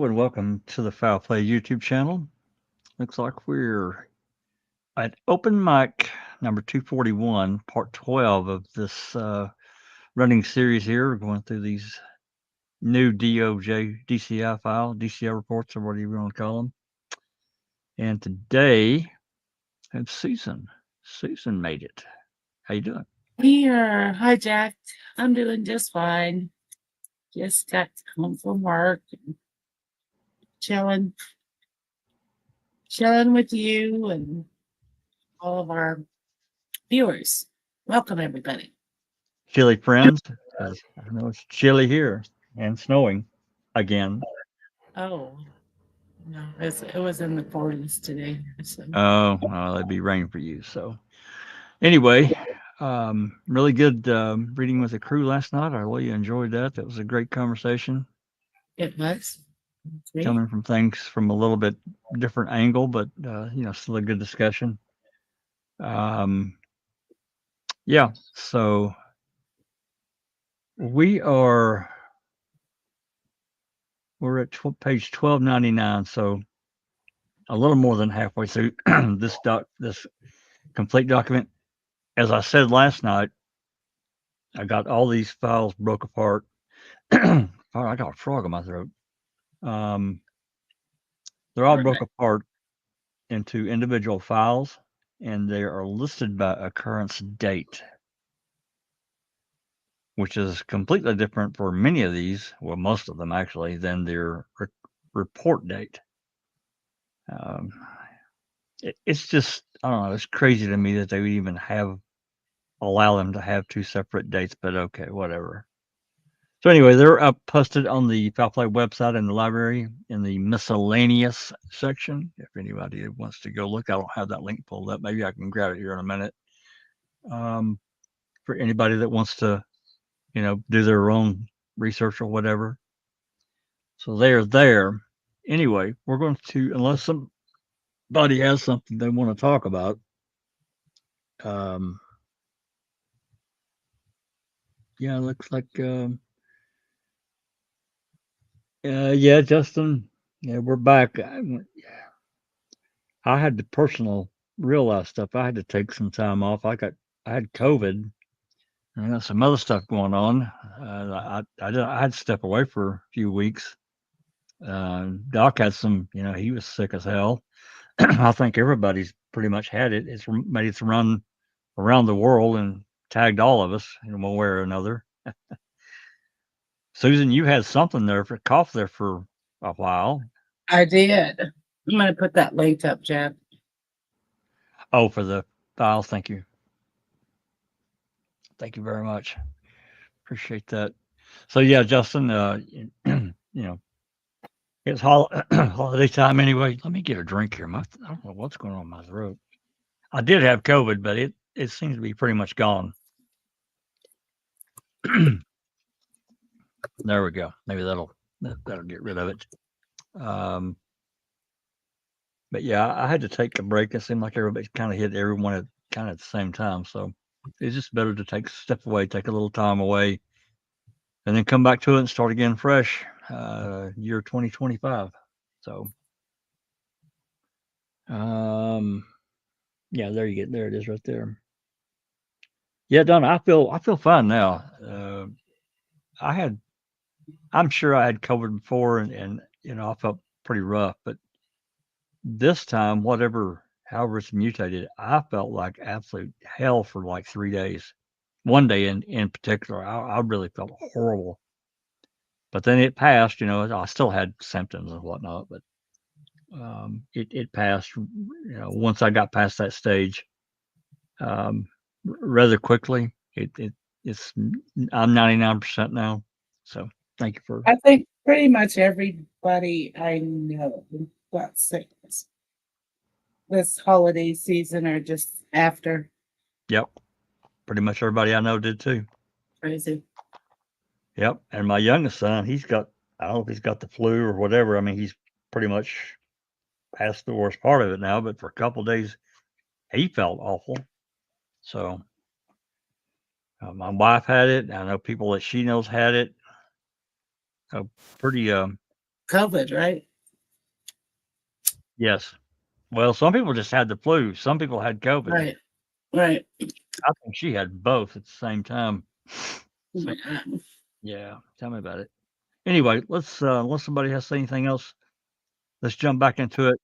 Hello and welcome to the Foul Play YouTube channel. Looks like we're at open mic number 241, part 12 of this running series here. We're going through these new DOJ, DCI file, DCI reports, or whatever you want to call them. And today, I have Susan. Susan made it. How you doing? Here. Hi, Jack. I'm doing just fine. Just got home from work. Chilling. Chilling with you and all of our viewers. Welcome, everybody. Chilly friends, because I know it's chilly here and snowing again. Oh, no, it was in the 40s today. So. Oh, well, it'd be rain for you. So, anyway, really good reading with the crew last night. I really enjoyed that. That was a great conversation, It was. Great. coming from things from a little bit different angle, but still a good discussion. Yeah. So we're at page 1299. So a little more than halfway through this complete document. As I said last night, I got all these files broke apart. I got a frog in my throat. They're all broke apart into individual files, and they are listed by occurrence date, which is completely different for many of these, well, most of them actually, than their report date. It's just, I don't know, it's crazy to me that they would even allow them to have two separate dates, but okay, whatever. So anyway, they're up posted on the Foul Play website in the library in the miscellaneous section. If anybody wants to go look, I don't have that link pulled up. Maybe I can grab it here in a minute. For anybody that wants to, do their own research or whatever. So they're there. Anyway, we're going to, unless somebody has something they want to talk about. Yeah, it looks like. Yeah, Justin. Yeah, we're back. I had the personal real life stuff. I had to take some time off. I had COVID. And I got some other stuff going on. I had to step away for a few weeks. Doc had some. He was sick as hell. I think everybody's pretty much had it. It's made its run around the world and tagged all of us in one way or another. Susan, you had something there for cough there for a while. I did. I'm going to put that link up, Jack. Oh, for the files. Thank you. Thank you very much. Appreciate that. So yeah, Justin, it's holiday time anyway. Let me get a drink here. I don't know what's going on in my throat. I did have COVID, but it seems to be pretty much gone. There we go. Maybe that'll get rid of it. But yeah, I had to take a break. It seemed like everybody kind of hit everyone at kind of the same time. So it's just better to step away, take a little time away, and then come back to it and start again fresh. Year 2025. So, yeah, there it is right there. Yeah, Don, I feel fine now. I'm sure I had COVID before, and I felt pretty rough, but this time, however it's mutated, I felt like absolute hell for like 3 days. One day in particular, I really felt horrible. But then it passed. I still had symptoms and whatnot, but it passed. Once I got past that stage, rather quickly. It's I'm 99% now. So thank you for. I think pretty much everybody I know got sick this holiday season or just after. Yep, pretty much everybody I know did too. Crazy. Yep, and my youngest son, I don't know if he's got the flu or whatever. I mean, he's pretty much past the worst part of it now, but for a couple of days, he felt awful. So my wife had it. I know people that she knows had it. Pretty COVID, right? Yes. Well, some people just had the flu. Some people had COVID. Right. Right. I think she had both at the same time. So, Yeah. yeah, tell me about it. Anyway, let's unless somebody has anything else, let's jump back into it.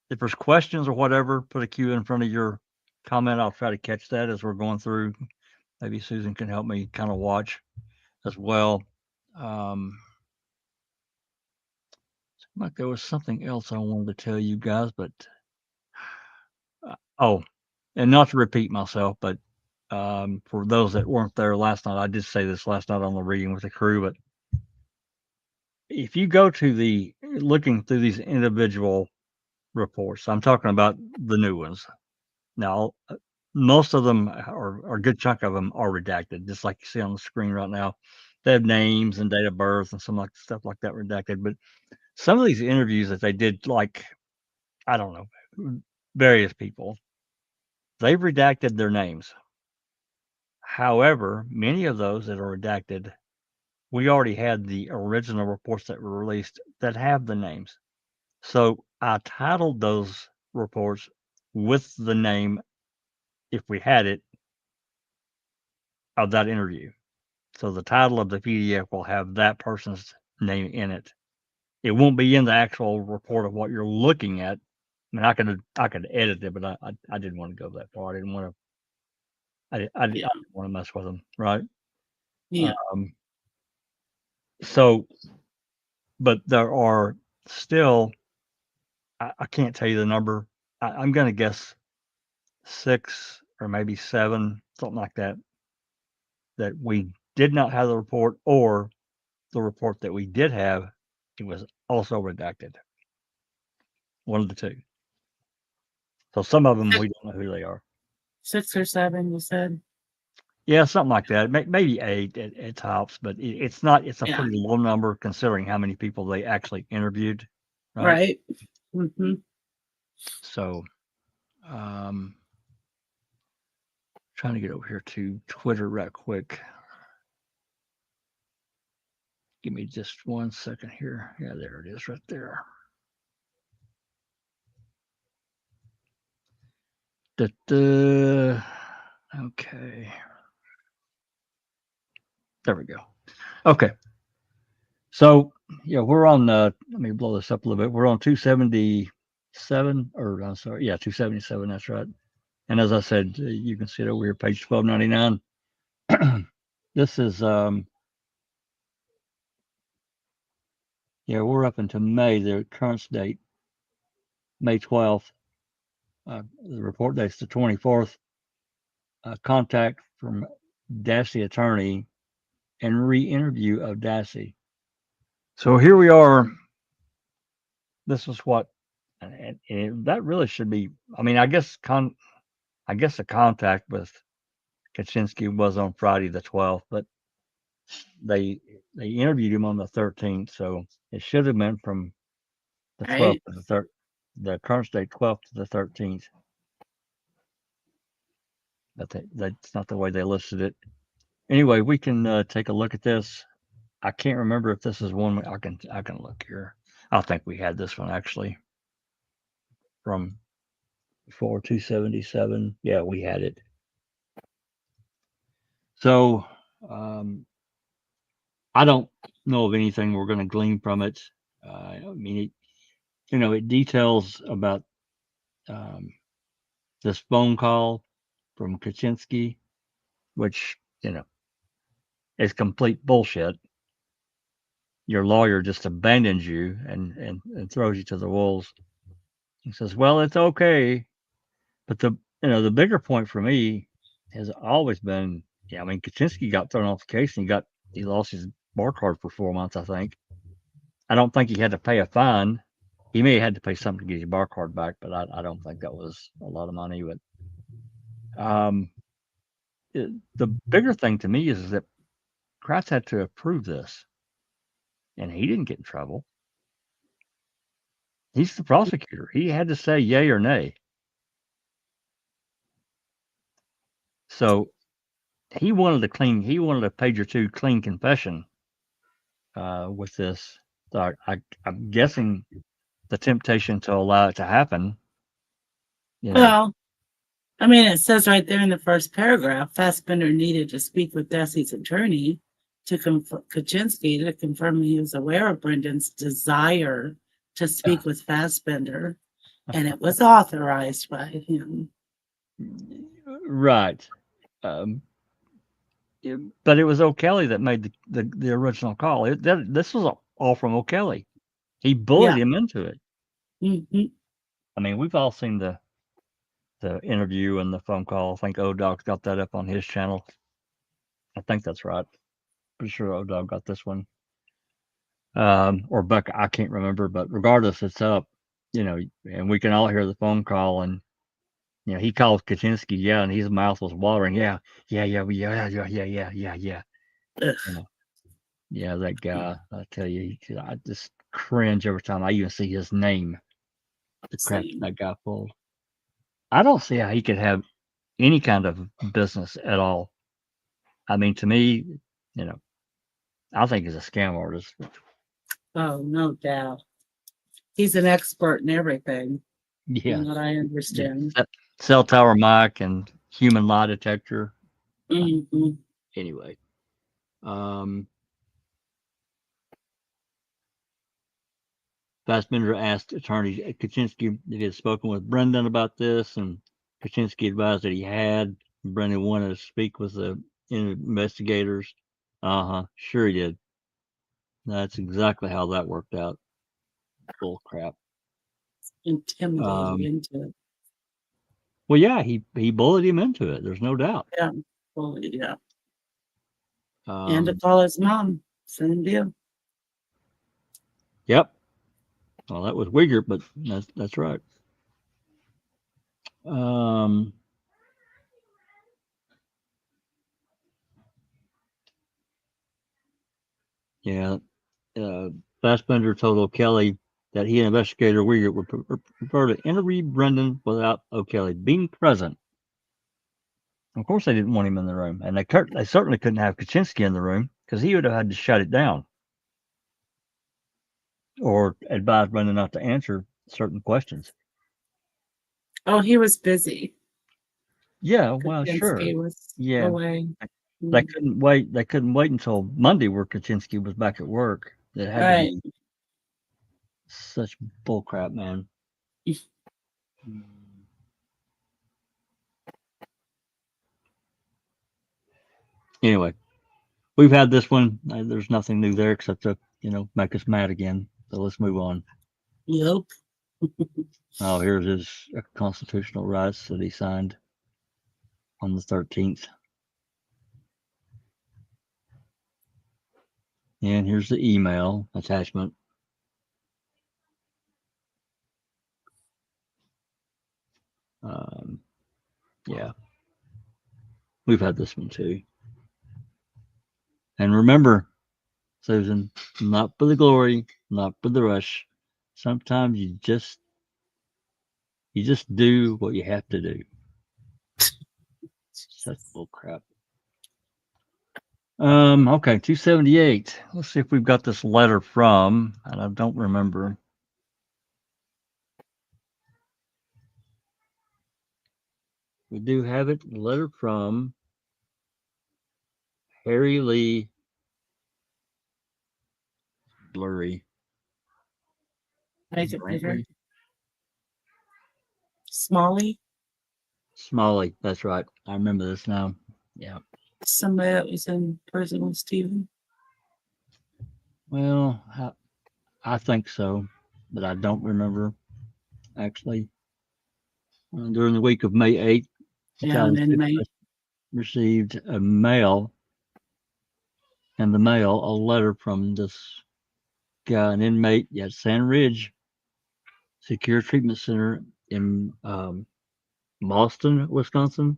If there's questions or whatever, put a Q in front of your comment. I'll try to catch that as we're going through. Maybe Susan can help me kind of watch as well. Like there was something else I wanted to tell you guys, but oh, and not to repeat myself, but for those that weren't there last night, I did say this last night on the reading with the crew, but if you go to the looking through these individual reports, I'm talking about the new ones. Now, most of them or a good chunk of them are redacted, just like you see on the screen right now. They have names and date of birth and some like stuff like that redacted. But some of these interviews that they did, like I don't know, various people, they've redacted their names. However, many of those that are redacted, we already had the original reports that were released that have the names. So I titled those reports with the name, if we had it, of that interview. So the title of the PDF will have that person's name in it. It won't be in the actual report of what you're looking at. I mean, I could edit it, but I didn't want to go that far. I didn't want to. I Yeah. didn't want to mess with them, right? Yeah. Um, so, but there are still. I can't tell you the number. I'm going to guess 6 or maybe 7, something like that. That we did not have the report, or the report that we did have, it was also redacted. One of the two. So some of them we don't know who they are. 6 or 7, you said? Yeah, something like that. Maybe 8 at tops, but it's not. It's a Yeah. pretty low number considering how many people they actually interviewed, right? Right. Mm-hmm. So, trying to get over here to Twitter right quick. Give me just 1 second here. Yeah, there it is, right there. Okay. There we go. Okay. So, yeah, we're on, let me blow this up a little bit. We're on 277, or I'm sorry, yeah, 277, that's right. And as I said, you can see it over here, page 1299. This is, yeah, we're up into May, the current date, May 12th. The report date's the 24th. Contact from Dassey attorney and re-interview of Dassey. So here we are. This is what, and that really should be. I mean, I guess the contact with Kaczynski was on Friday the 12th, but they interviewed him on the 13th, so it should have been from the 12th Right. to the current date 12th to the 13th. But that's not the way they listed it. Anyway, we can take a look at this. I can't remember if this is one I can look here. I think we had this one actually from before 277. Yeah, we had it. So I don't know of anything we're going to glean from it. I mean, it details about this phone call from Kaczynski, which is complete bullshit. Your lawyer just abandons you and throws you to the wolves. He says, "Well, it's okay," but the bigger point for me has always been, yeah, I mean, Kaczynski got thrown off the case and he lost his bar card for 4 months, I think. I don't think he had to pay a fine. He may have had to pay something to get his bar card back, but I don't think that was a lot of money. But the bigger thing to me is that Kratz had to approve this, and he didn't get in trouble. He's the prosecutor. He had to say yay or nay. So he wanted a page or two clean confession, with this. So I'm guessing the temptation to allow it to happen. Well, I mean, it says right there in the first paragraph, Fassbender needed to speak with Desi's attorney Kaczynski to confirm he was aware of Brendan's desire to speak with Fassbender, and it was authorized by him. Right. But it was O'Kelly that made the original call. This was all from O'Kelly. He bullied him into it. Mm-hmm. I mean, we've all seen the interview and the phone call. I think O-Dog's got that up on his channel. I think that's right. Pretty sure O-Dog got this one. Or Buck, I can't remember, but regardless, it's up, and we can all hear the phone call, and, he calls Kaczynski, and his mouth was watering. Yeah. Yeah, that guy, I tell you, I just cringe every time I even see his name. The crap that guy pulled. I don't see how he could have any kind of business at all. I mean, to me, I think he's a scam artist. Oh, no doubt. He's an expert in everything. Yeah. From what I understand. Cell tower mic and human lie detector. Mm-hmm. Anyway. Fassbender asked attorney Kaczynski if he had spoken with Brendan about this, and Kaczynski advised that he had. Brendan wanted to speak with the investigators. Sure he did. That's exactly how that worked out. Bull crap. Intimidated into it. Well, yeah, he bullied him into it. There's no doubt. Yeah, bullied, yeah. And to call his mom, same deal. Yep. Well, that was Wigger, but that's right. Yeah. Fassbender told O'Kelly that he and investigator Wigger would prefer to interview Brendan without O'Kelly being present. Of course, they didn't want him in the room, and they certainly couldn't have Kaczynski in the room because he would have had to shut it down or advise Brendan not to answer certain questions. Oh, he was busy. Yeah, well, sure. Was yeah, away. They couldn't wait. They couldn't wait until Monday, where Kaczynski was back at work. That had to be such bullcrap, man. Anyway, we've had this one. There's nothing new there except to make us mad again. So let's move on. Yep. Oh, here's his constitutional rights that he signed on the 13th. And here's the email attachment. Yeah, we've had this one too. And remember, Susan, not for the glory, not for the rush. Sometimes you just do what you have to do. Such bull crap. Okay, 278. Let's see if we've got this letter from, and I don't remember. We do have it. A letter from Harry Lee. Blurry. Make it bigger. Smalley. Smalley, that's right. I remember this now. Yeah. Somebody that was in prison with Stephen. Well, I think so, but I don't remember actually. During the week of May 8th, an inmate received a mail, and the mail, a letter from this guy, an inmate at Sand Ridge Secure Treatment Center in Boston, Wisconsin,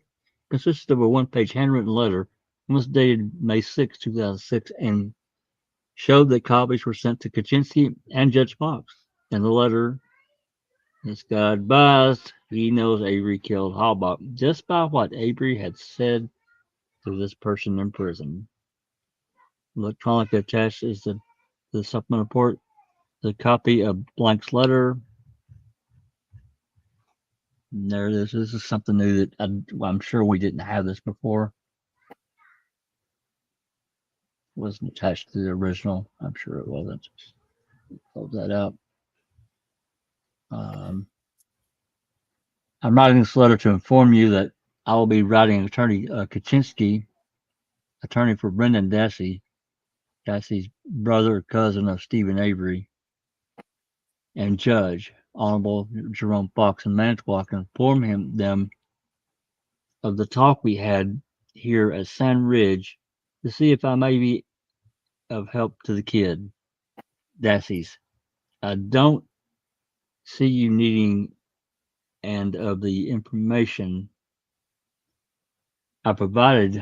consisted of a one-page handwritten letter and was dated May 6, 2006, and showed that copies were sent to Kaczynski and Judge Fox. In the letter, this guy advised he knows Avery killed Halbach just by what Avery had said to this person in prison. Electronically attached is the the supplemental report, the copy of Blank's letter. And there it is. This is something new that I'm sure we didn't have this before. It wasn't attached to the original. I'm sure it wasn't. Close that out. I'm writing this letter to inform you that I will be writing Attorney Kaczynski, attorney for Brendan Dassey, Dassey's brother or cousin of Stephen Avery, and Judge Honorable Jerome Fox in Manitowoc, and inform them of the talk we had here at Sand Ridge to see if I may be of help to the kid, Dassey's. I don't see you needing and of the information I provide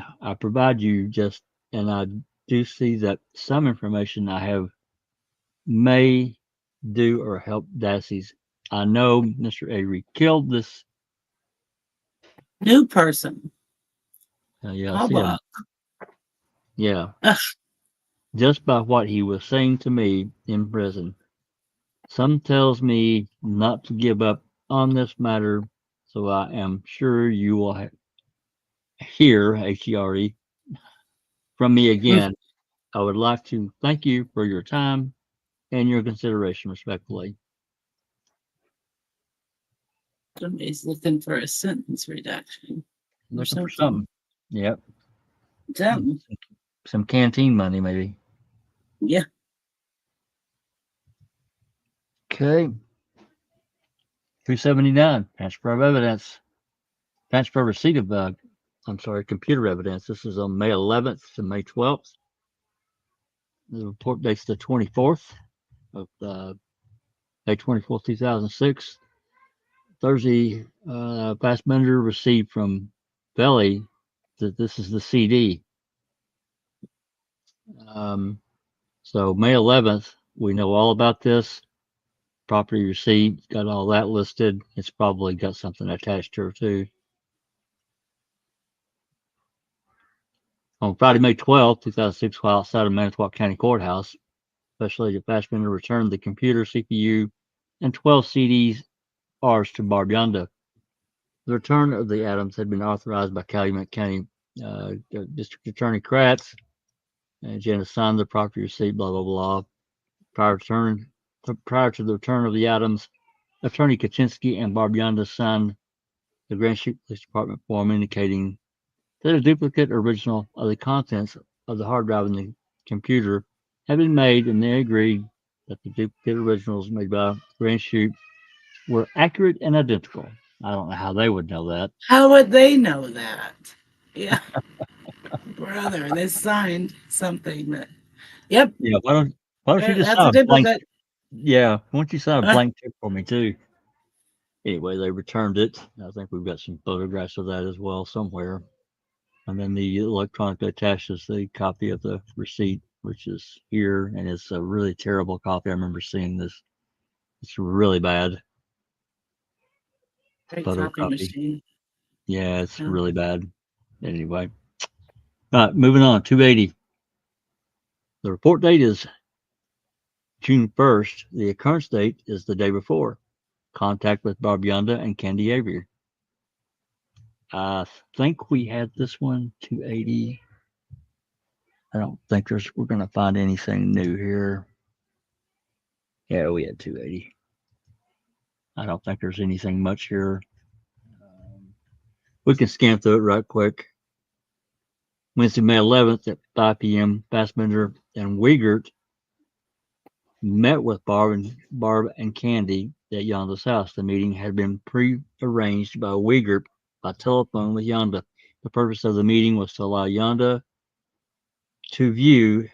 you just, and I do see that some information I have may do or help Dassey's. I know Mr. Avery killed this. New person. Yeah, How I see him. about? Yeah. Just by what he was saying to me in prison. Some tells me not to give up on this matter, so I am sure you will hear, H-E-R-E, from me again. I would like to thank you for your time and your consideration, respectfully. Somebody's looking for a sentence reduction. Looking for something. Yep. Something. Some canteen money, maybe. Yeah. Okay. 279, transfer of evidence. Transfer receipt of, computer evidence. This is on May 11th to May 12th. The report dates the 24th of May 24th, 2006. Thursday, Fassbender received from Belly that this is the CD. So May 11th, we know all about this. Property receipt, got all that listed. It's probably got something attached to it too. On Friday, May 12th, 2006, while outside of Manitowoc County Courthouse, Special Agent Fassbender returned the computer, CPU, and 12 CDs R's to Barb Yonda. The return of the items had been authorized by Calumet County District Attorney Kratz, and Jenna signed the property receipt, blah, blah, blah. Prior to the return of the items, Attorney Kaczynski and Barb Yonda signed the Grand Chute Police Department form indicating that a duplicate original of the contents of the hard drive in the computer had been made, and they agreed that the duplicate originals made by Grand Chute were accurate and identical. I don't know how they would know that. How would they know that? Yeah. Brother, they signed something that, yep. Yeah, why don't you just That's sign a a blank? duplicate. Yeah, why don't you sign a blank check for me too? Anyway, they returned it. I think we've got some photographs of that as well somewhere. And then the electronically attaches the copy of the receipt, which is here, and it's a really terrible copy. I remember seeing this. It's really bad. Great Photocopy. copy machine. Yeah, it's really bad. Anyway. All right, moving on. 280. The report date is June 1st. The occurrence date is the day before. Contact with Barb Yonda and Candy Avery. I think we had this one, 280. I don't think we're going to find anything new here. Yeah, we had 280. I don't think there's anything much here. We can scan through it right quick. Wednesday, May 11th at 5 p.m., Fassbender and Wiegert met with Barb and Candy at Yonda's house. The meeting had been pre-arranged by Wiegert by telephone with Yonda. The purpose of the meeting was to allow Yonda to view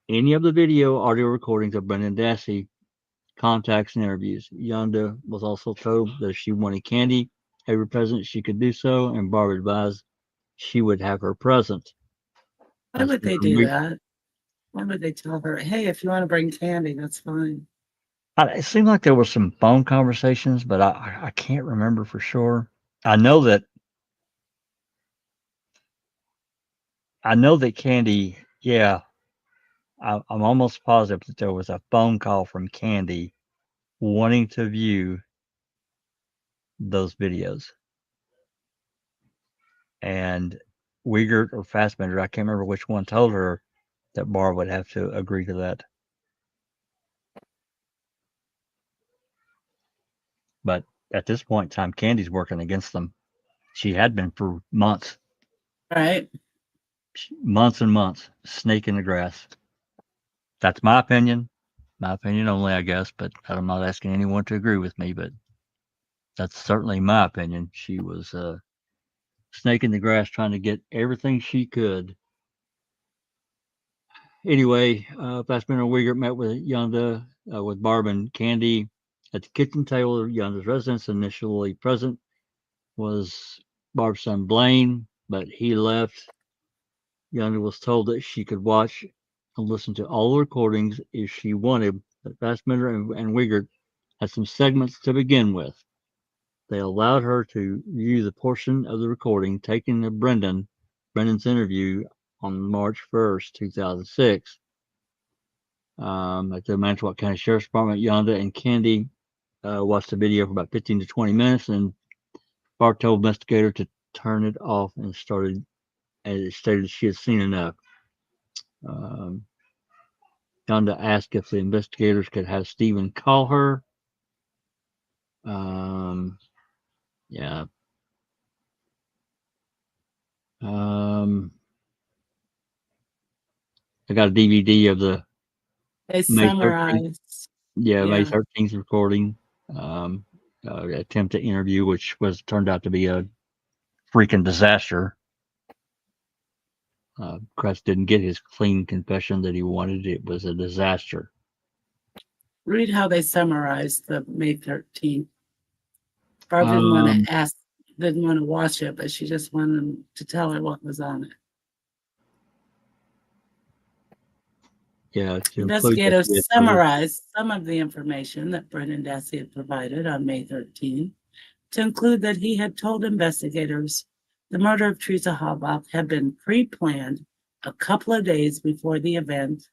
any of the video audio recordings of Brendan Dassey contacts and interviews. Yonda was also told that if she wanted Candy Avery present, she could do so, and Barb advised she would have her present. Why would they do that? Why would they tell her, hey, if you want to bring Candy, that's fine? It seemed like there were some phone conversations, but I can't remember for sure. I know that Candy, yeah, I'm almost positive that there was a phone call from Candy wanting to view those videos. And Wiegert or Fassbender, I can't remember which one, told her that Barb would have to agree to that. But at this point in time, Candy's working against them. She had been for months. Right. Months and months. Snake in the grass. That's my opinion. My opinion only, I guess, but I'm not asking anyone to agree with me, but that's certainly my opinion. She was snake in the grass trying to get everything she could. Anyway, Fassbender and Wiegert met with Yonda, with Barb and Candy at the kitchen table of Yonda's residence. Initially present was Barb's son Blaine, but he left. Yonda was told that she could watch and listen to all the recordings if she wanted, but Fassbender and Wiegert had some segments to begin with. They allowed her to view the portion of the recording taken of Brendan's interview on March 1st, 2006. At the Manitowoc County Sheriff's Department, Yonda and Candy watched the video for about 15 to 20 minutes, and Barb told investigator to turn it off and stated she had seen enough. Yonda asked if the investigators could have Stephen call her. Yeah. I got a DVD of the They May 13th. summarized. May 13th recording. Attempt to interview, which turned out to be a freaking disaster. Crest didn't get his clean confession that he wanted. It was a disaster. Read how they summarized the May 13th. Barb didn't want to watch it, but she just wanted to tell her what was on it. Yeah, investigators summarized some of the information that Brendan Dassey had provided on May 13th to include that he had told investigators the murder of Teresa Halbach had been pre-planned a couple of days before the event,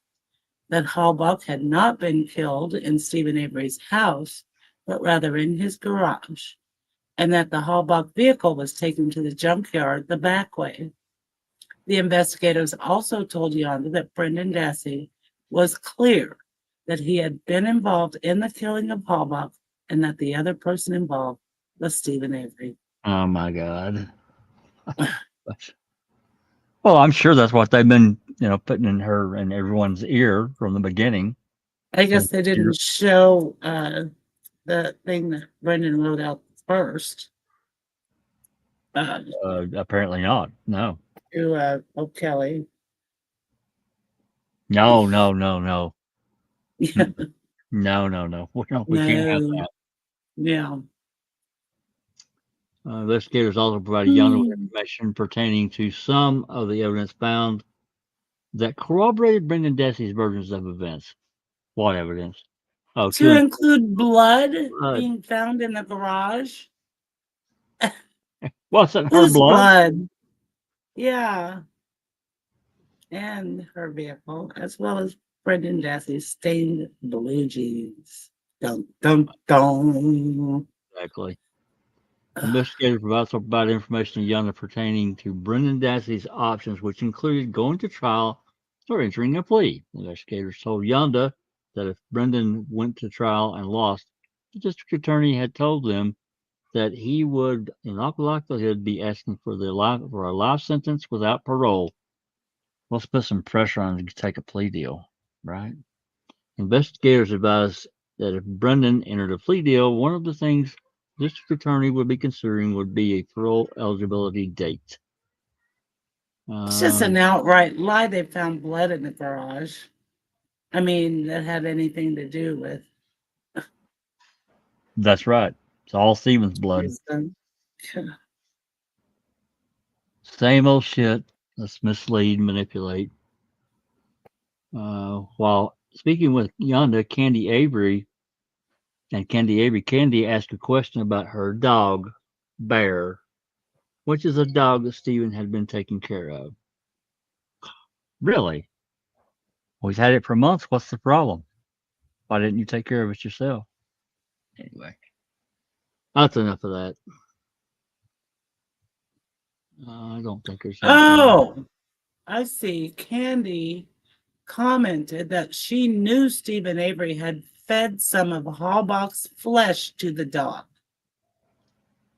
that Halbach had not been killed in Stephen Avery's house, but rather in his garage, and that the Halbach vehicle was taken to the junkyard the back way. The investigators also told Yonda that Brendan Dassey was clear that he had been involved in the killing of Halbach and that the other person involved was Stephen Avery. Oh my God. Well, I'm sure that's what they've been, putting in her and everyone's ear from the beginning. I guess they didn't show the thing that Brendan wrote out first. Apparently not. No. To O'Kelly. No. Yeah. No. We can't have that. Yeah. Investigators also provided Yonda with information pertaining to some of the evidence found that corroborated Brendan Dassey's versions of events. What evidence? Oh, to include blood being found in the garage. Wasn't her blood? Yeah. And her vehicle, as well as Brendan Dassey's stained blue jeans. Dun, dun, dun. Exactly. Investigators also provided information to Yonda pertaining to Brendan Dassey's options, which included going to trial or entering a plea. Investigators told Yonda that if Brendan went to trial and lost, the district attorney had told them that he would, in all likelihood, be asking for a life sentence without parole. Let's put some pressure on him to take a plea deal, right? Investigators advised that if Brendan entered a plea deal, one of the things district attorney would be considering would be a parole eligibility date. It's just an outright lie. They found blood in the garage. I mean, that had anything to do with. That's right. It's all Stephen's blood. Same old shit. Let's mislead, manipulate. While speaking with Yonda, Candy asked a question about her dog, Bear, which is a dog that Stephen had been taking care of. Really? Well, he's had it for months. What's the problem? Why didn't you take care of it yourself? Anyway, that's enough of that. I don't think there's anything. Oh, I see. Candy commented that she knew Stephen Avery had fed some of Halbach's flesh to the dog.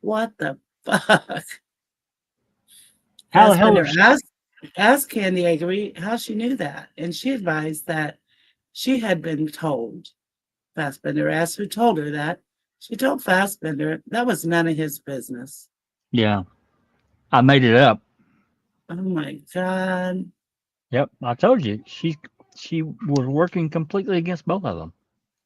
What the fuck? How the hell asked Candy Avery how she knew that, and she advised that she had been told. Fassbender asked who told her that. She told Fassbender that was none of his business. Yeah, I made it up. Oh my God. Yep, I told you she was working completely against both of them.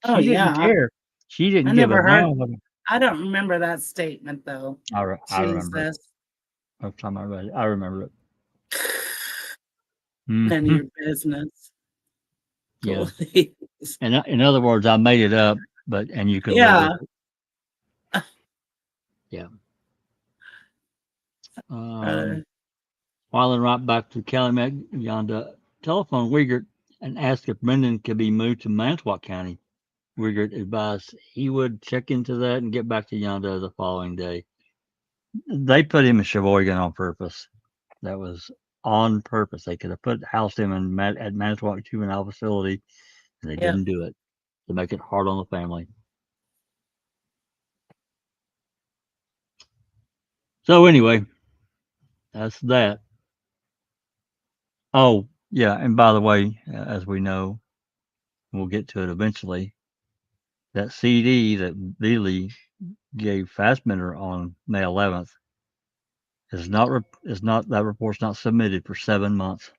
Oh She didn't yeah. care. She didn't I give a never heard. damn. I don't remember that statement though. I remember it. Jesus. Every time I read it, I remember it. None of Mhm. your business. Yeah. Please. And in other words, I made it up, and you could live Yeah. with it. Yeah. While right back to Calumet, Yonda telephoned Wiegert and asked if Brendan could be moved to Manitowoc County. Wiegert advised he would check into that and get back to Yonda the following day. They put him in Sheboygan on purpose. That was on purpose. They could have housed him at Manitowoc Juvenile Facility, and they didn't do it to make it hard on the family. So anyway, that's that. Oh, yeah, and by the way, as we know, we'll get to it eventually, that CD that Veely gave Fassbender on May 11th that report's not submitted for 7 months.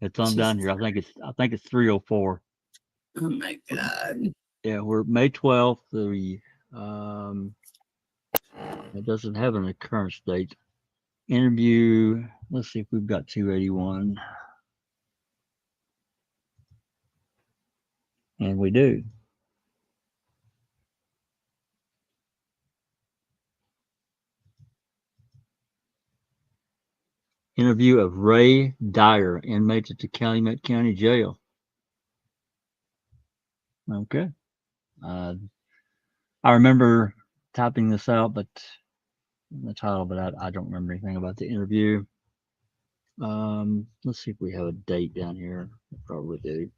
It's on down here. I think it's 304. Oh my God. Yeah, we're May 12th. It doesn't have an occurrence date. Interview. Let's see if we've got 281. And we do. Interview of Ray Dyer, inmate at the Calumet County Jail. Okay. I remember typing this out, but the title, but I don't remember anything about the interview. Let's see if we have a date down here. We probably do.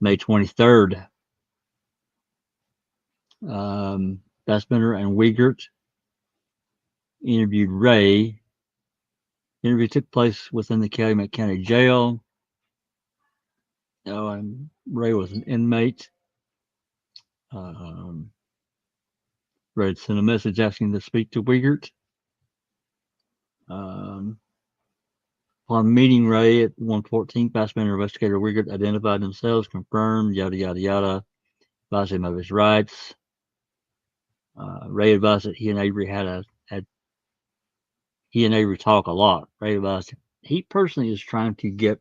May 23rd. Fassbender and Wiegert interviewed Ray. The interview took place within the Calumet County Jail. Ray was an inmate. Ray sent a message asking to speak to Wiegert. Upon meeting Ray at 114, Fassbender investigator Wiegert identified themselves, confirmed, yada, yada, yada, advised him of his rights. Ray advised that he and Avery talk a lot. Ray advised he personally is trying to get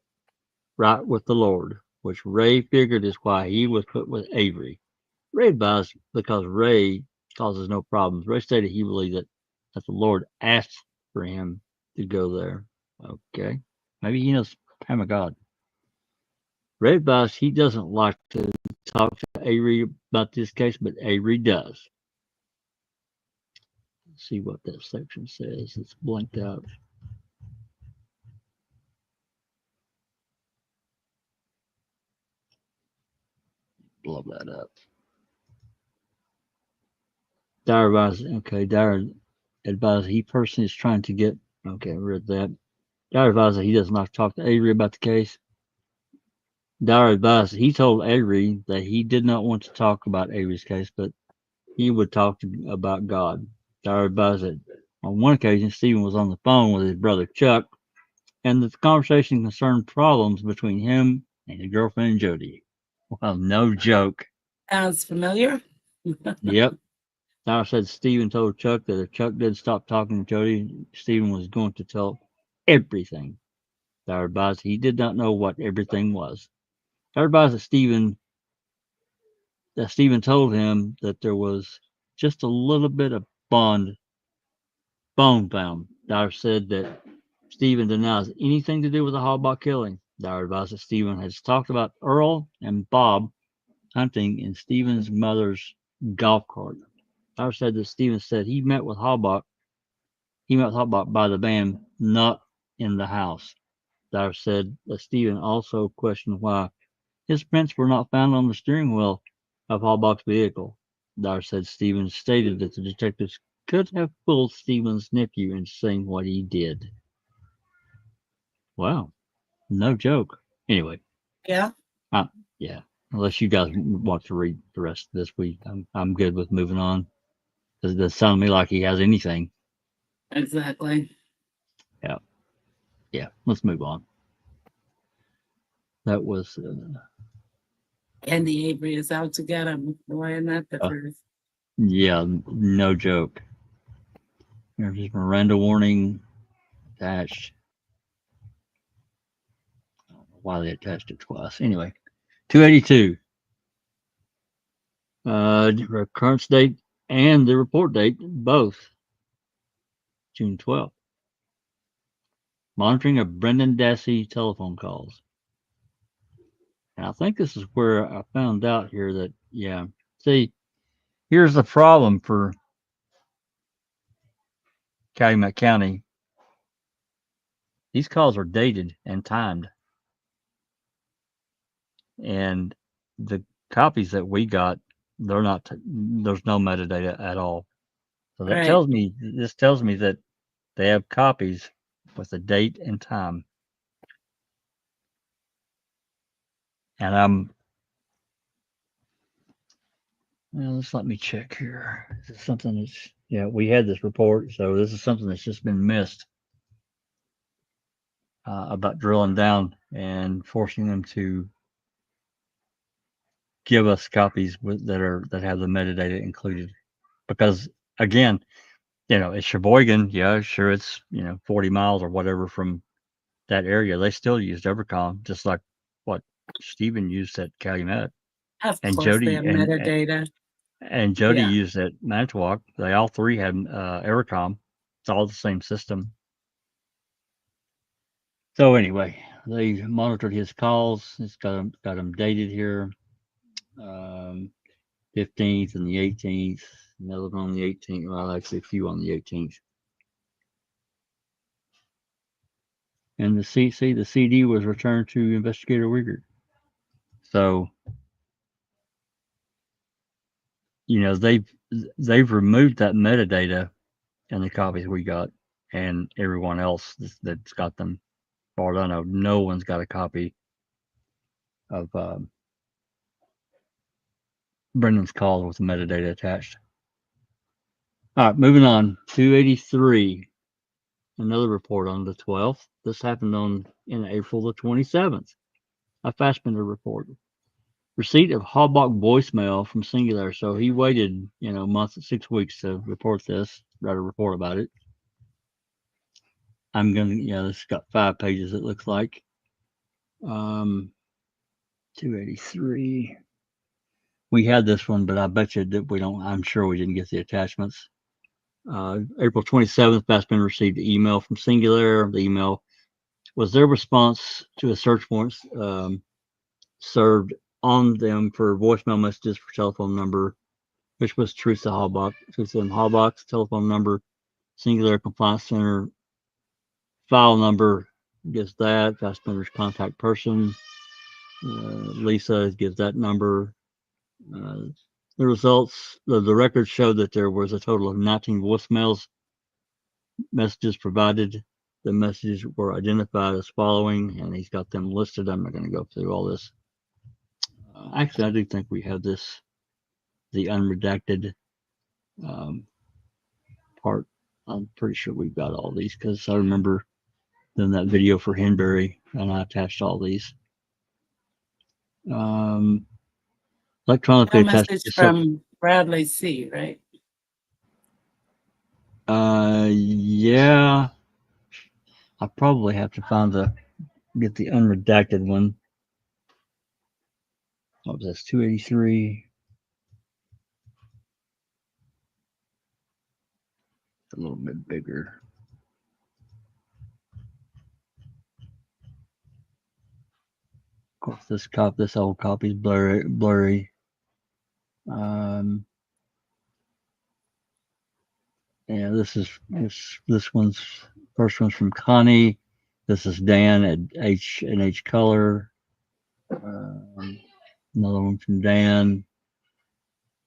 right with the Lord, which Ray figured is why he was put with Avery. Ray advised because Ray causes no problems. Ray stated he believed that the Lord asked for him to go there. Okay. Maybe he knows the time of God. Ray advised he doesn't like to talk to Avery about this case, but Avery does. Let's see what that section says. It's blanked out. Blow that up. Dyer advised he personally is trying to get. Okay, I read that. Dyer advised that he does not talk to Avery about the case. Dyer advised he told Avery that he did not want to talk about Avery's case, but he would talk about God. Dyer advised that on one occasion, Stephen was on the phone with his brother Chuck, and the conversation concerned problems between him and his girlfriend Jody. Well, no joke. Sounds familiar. Yep. Dyer said Stephen told Chuck that if Chuck did stop talking to Jody, Stephen was going to tell everything. Dyer advised he did not know what everything was. Dyer advised that Stephen told him that there was just a little bit of bone found. Dyer said that Stephen denies anything to do with the Halbach killing. Dyer advised that Stephen has talked about Earl and Bob hunting in Stephen's mother's golf cart. Dyer said that Stephen said he met with Halbach. He met with Halbach by the van, not in the house. Dyer said that Stephen also questioned why his prints were not found on the steering wheel of Halbach's vehicle. Dyer said Stephen stated that the detectives could have fooled Stephen's nephew into saying what he did. Wow, no joke. Anyway, Yeah. yeah. Unless you guys want to read the rest of this week, I'm good with moving on. It doesn't sound to me like he has anything. Exactly. Yeah, let's move on. That was Andy Avery is out to get him. Why not the first? yeah, no joke. There's just Miranda warning attached. I don't know why they attached it twice. Anyway, 282. Recurrence date and the report date, both June 12th. Monitoring of Brendan Dassey telephone calls. And I think this is where I found out here that, yeah, see, here's the problem for Calumet County. These calls are dated and timed. And the copies that we got, they're not, there's no metadata at all. So that tells me, this tells me that they have copies with the date and time. And well, just let me check here. This is something that's, yeah, we had this report, so this is something that's just been missed about drilling down and forcing them to give us copies that have the metadata included. Because again, it's Sheboygan. Yeah, sure, it's 40 miles or whatever from that area. They still used Evercom, just like what Stephen used at Calumet. Of And course, Jody they have metadata. and Jody used at Manitowoc. They all three had Evercom. It's all the same system. So anyway, they monitored his calls. It's got them dated here, 15th and the 18th. Another one on the 18th. Well, actually, a few on the 18th. And the CD was returned to Investigator Wiegert. So, they've removed that metadata in the copies we got, and everyone else that's got them. As far as I know, no one's got a copy of Brendan's call with the metadata attached. All right, moving on. 283. Another report on the 12th. This happened in April the 27th. A Fassbender report. Receipt of Halbach voicemail from Singular. So he waited, a month and 6 weeks to report this, write a report about it. This has got 5 pages, it looks like. 283. We had this one, but I bet you that I'm sure we didn't get the attachments. April 27th, Fassbender received an email from Singular. The email was their response to a search warrant served on them for voicemail messages for telephone number, which was Teresa Halbach's telephone number. Singular Compliance Center file number gives that. Fassbender's contact person, Lisa, gives that number. The results, the records showed that there was a total of 19 voicemails messages provided. The messages were identified as following, and he's got them listed. I'm not going to go through all this. Actually, I do think we have the unredacted part. I'm pretty sure we've got all these because I remember doing that video for Henbury, and I attached all these. Electronically attached. Message from Bradley C., right? Yeah. I probably have to get the unredacted one. What was this? 283. A little bit bigger. course, this old copy's blurry. Yeah, this one's first one's from Connie. This is Dan at H&H Color. Another one from Dan.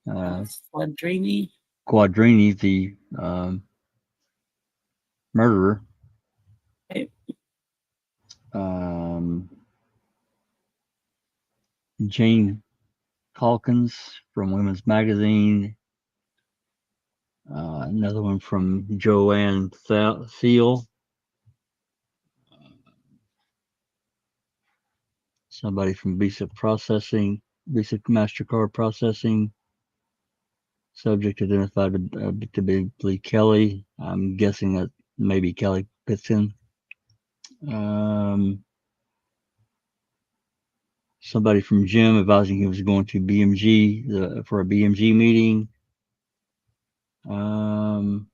Quadrini, the murderer. Okay. Jane Calkins from Women's Magazine. Another one from Joanne Thiel. Somebody from Visa MasterCard Processing. Subject identified to be Kelly. I'm guessing that maybe Kelly Pitson. Somebody from Jim advising he was going to BMG for a BMG meeting. The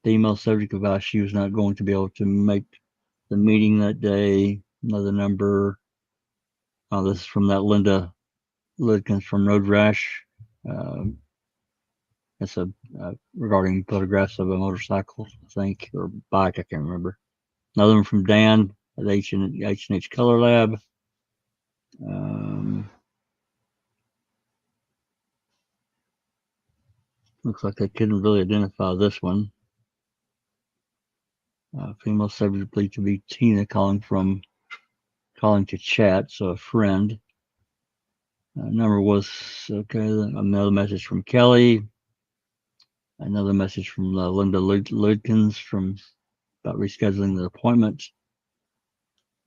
email subject advised she was not going to be able to make the meeting that day. Another number. This is from that Linda Lidkins from Road Rash. It's regarding photographs of a motorcycle, I think, or bike. I can't remember. Another one from Dan at H&H Color Lab. Looks like they couldn't really identify this one. Female subject believed to be Tina calling to chat, so a friend. Number was okay. Another message from Kelly. Another message from Linda Lidkins about rescheduling the appointment.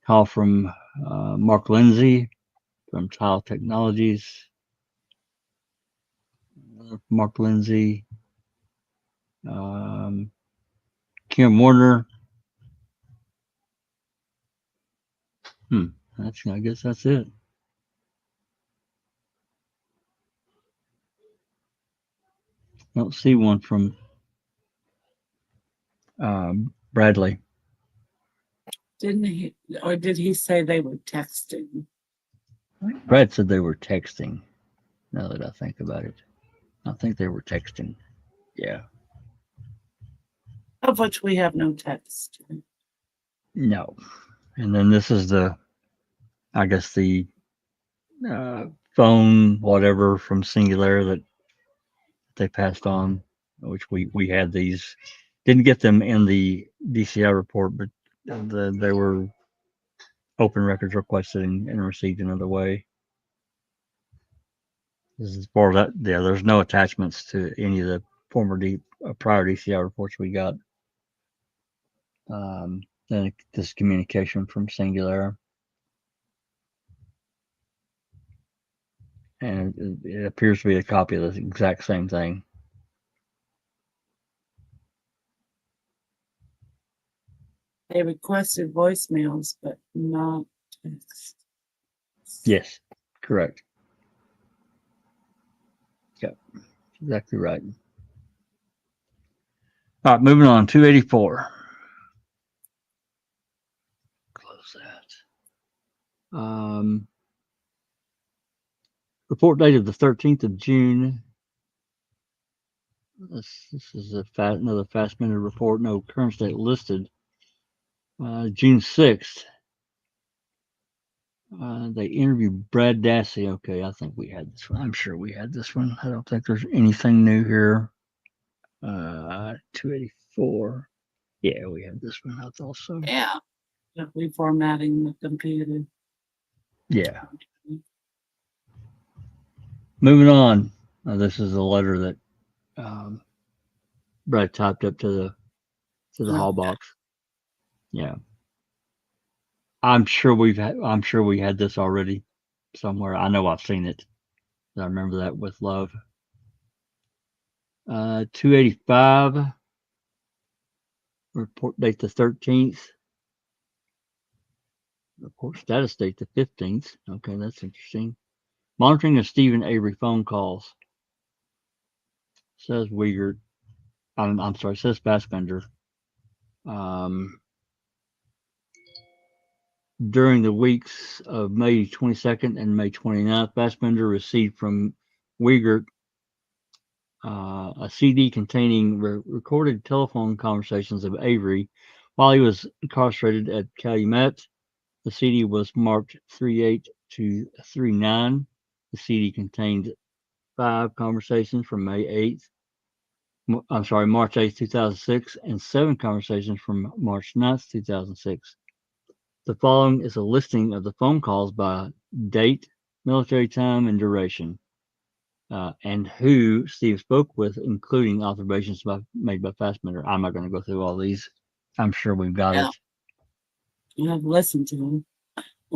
Call from Mark Lindsay from Tile Technologies. Mark Lindsay. Kim Warner. I guess that's it. I don't see one from Bradley. didn't he? Or did he say they were texting? Brad said they were texting. Now that I think about it, I think they were texting. Yeah. Of which we have no text. No. And then this is the phone, whatever from Singular that they passed on, which we had these. Didn't get them in the DCI report, but they were open records requested and received another way. This is for that. Yeah, there's no attachments to any of the prior DCI reports we got. Then this communication from Singular. And it appears to be a copy of the exact same thing. They requested voicemails, but not text. Yes, correct. Yep, exactly right. All right, moving on. 284. Close that. Report dated the 13th of June. This is another fast-minute report. No current date listed. June 6th. They interviewed Brad Dassey. Okay, I think we had this one. I'm sure we had this one. I don't think there's anything new here. 284. Yeah, we had this one. I thought so. Yeah. Reformatting the computer. Yeah. Moving on. This is a letter that Brad typed up to the hall box. Yeah. I'm sure we had this already somewhere. I know I've seen it. I remember that with love. 285. Report date the 13th. Report status date the 15th. Okay, that's interesting. Monitoring of Stephen Avery phone calls. Says Uyghur. I'm sorry, says Fassbender. During the weeks of May 22nd and May 29th, Fassbender received from Uyghur a CD containing recorded telephone conversations of Avery while he was incarcerated at Calumet. The CD was marked 38 to 39. The CD contained 5 conversations from March 8th, 2006, and 7 conversations from March 9th, 2006. The following is a listing of the phone calls by date, military time, and duration, and who Steve spoke with, including observations made by Fassbender. I'm not going to go through all these. I'm sure we've got it. You have listened to them.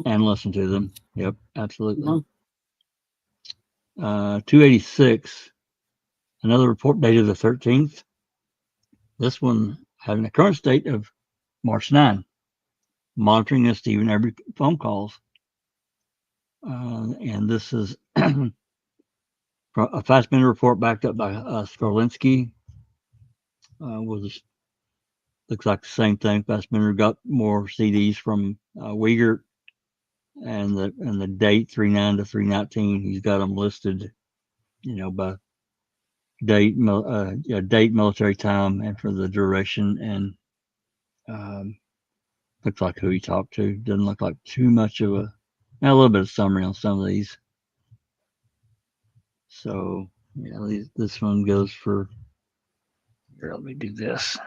And listen to them. Yep, absolutely. No. 286, another report dated the 13th. This one having a current state of March 9, monitoring and Stephen every phone calls. And this is a Fassbender report backed up by Skorlinski. Looks like the same thing. Fassbender got more CDs from Uyghur, and the date 39 to 319. He's got them listed, by date, military time, and for the duration, and looks like who he talked to. Doesn't look like too much of a little bit of summary on some of these. So this one goes for. Here, let me do this.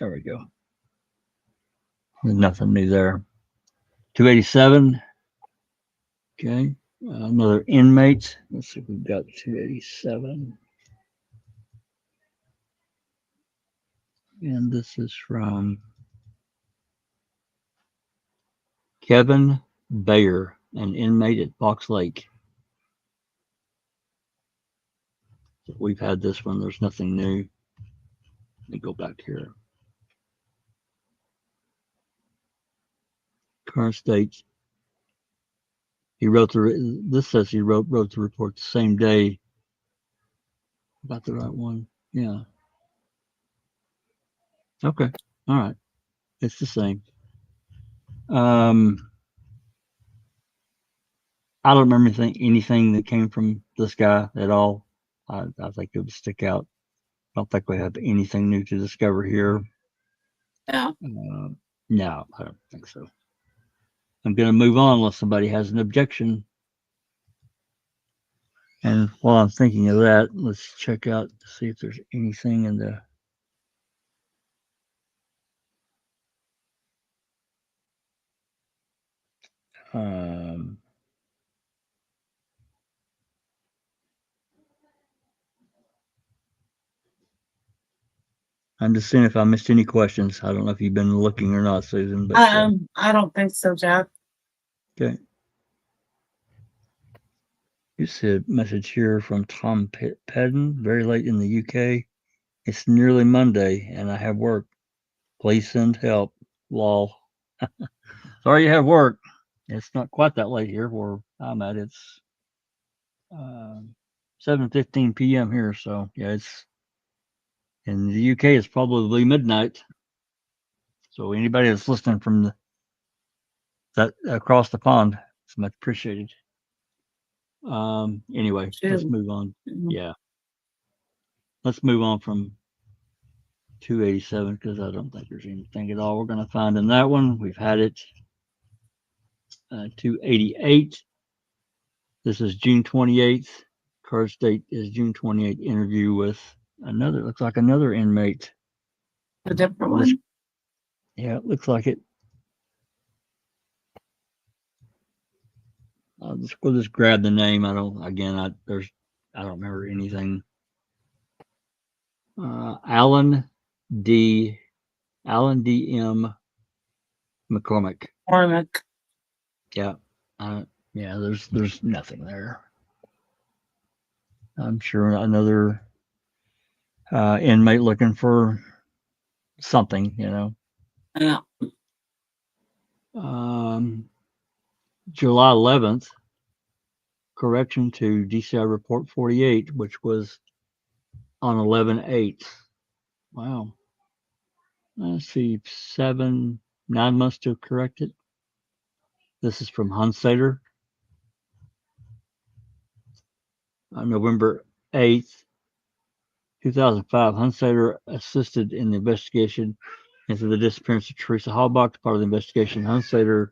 There we go. There's nothing new there. 287. Okay. Another inmate. Let's see if we've got 287. And this is from Kevin Bayer, an inmate at Fox Lake. We've had this one. There's nothing new. Let me go back here. Current state. He wrote this says he wrote the report the same day. About the right one. Yeah. Okay. All right. It's the same. I don't remember anything that came from this guy at all. I think it would stick out. I don't think we have anything new to discover here. Yeah. No, I don't think so. I'm going to move on unless somebody has an objection. And while I'm thinking of that, let's check out to see if there's anything in the I'm just seeing if I missed any questions. I don't know if you've been looking or not, Susan. But I don't think so, Jack. Okay. You see a message here from Tom Pedden, very late in the UK. It's nearly Monday and I have work. Please send help. Lol. Sorry you have work. It's not quite that late here where I'm at. It's 7:15 p.m. here. So yeah, it's in the UK. It's probably midnight. So anybody that's listening from that across the pond, it's much appreciated. Anyway, let's move on. Yeah. Let's move on from 287 because I don't think there's anything at all we're going to find in that one. We've had it. 288. This is June 28th. Card date is June 28th. Interview with looks like another inmate. A different one? Yeah, it looks like it. We'll just grab the name. I don't remember anything. Alan D. M. McCormick. Yeah. There's nothing there. I'm sure another inmate looking for something, Yeah. July 11th, correction to DCI Report 48, which was on 11/8. Wow. Let's see, 7 9 months to correct it. This is from Hunsater. On November 8th, 2005, Hunsater assisted in the investigation into the disappearance of Teresa Halbach. Part of the investigation, Hunsater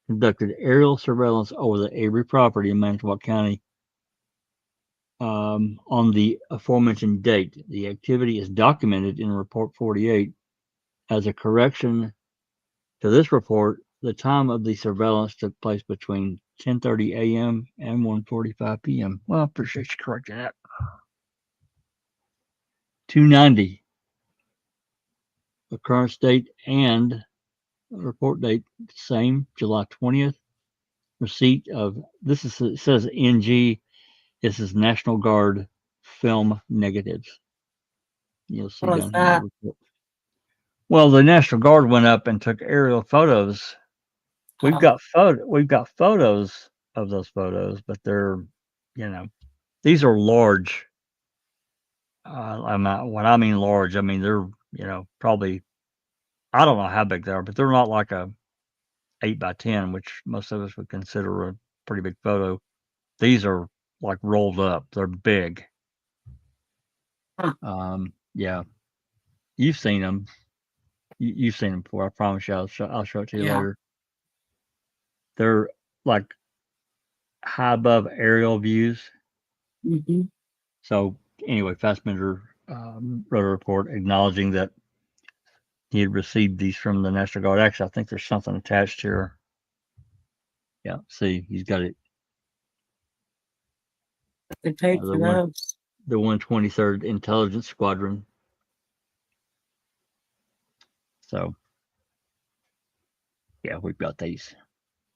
conducted aerial surveillance over the Avery property in Manitowoc County on the aforementioned date. The activity is documented in Report 48. As a correction to this report, the time of the surveillance took place between 10:30 a.m. and 1:45 p.m. Well, I appreciate you correcting that. 290. Occurrence date and report date same, July 20th. Receipt of this is it says NG. This is National Guard film negatives. You'll see What was down here in the that? report. Well, the National Guard went up and took aerial photos. We've Oh, got photos of those photos, but they're, these are large. When I mean large, I mean they're, probably, I don't know how big they are, but they're not like a 8x10, which most of us would consider a pretty big photo. These are like rolled up. They're big. huh. Yeah, you've seen them. You've seen them before. I promise you. I'll show it to you Yeah. later. They're like high above aerial views. Mm-hmm. So anyway, Fassbender wrote a report acknowledging that he had received these from the National Guard. Actually, I think there's something attached here. Yeah, see, he's got it. They paid for those. The 123rd Intelligence Squadron. So, yeah, we've got these.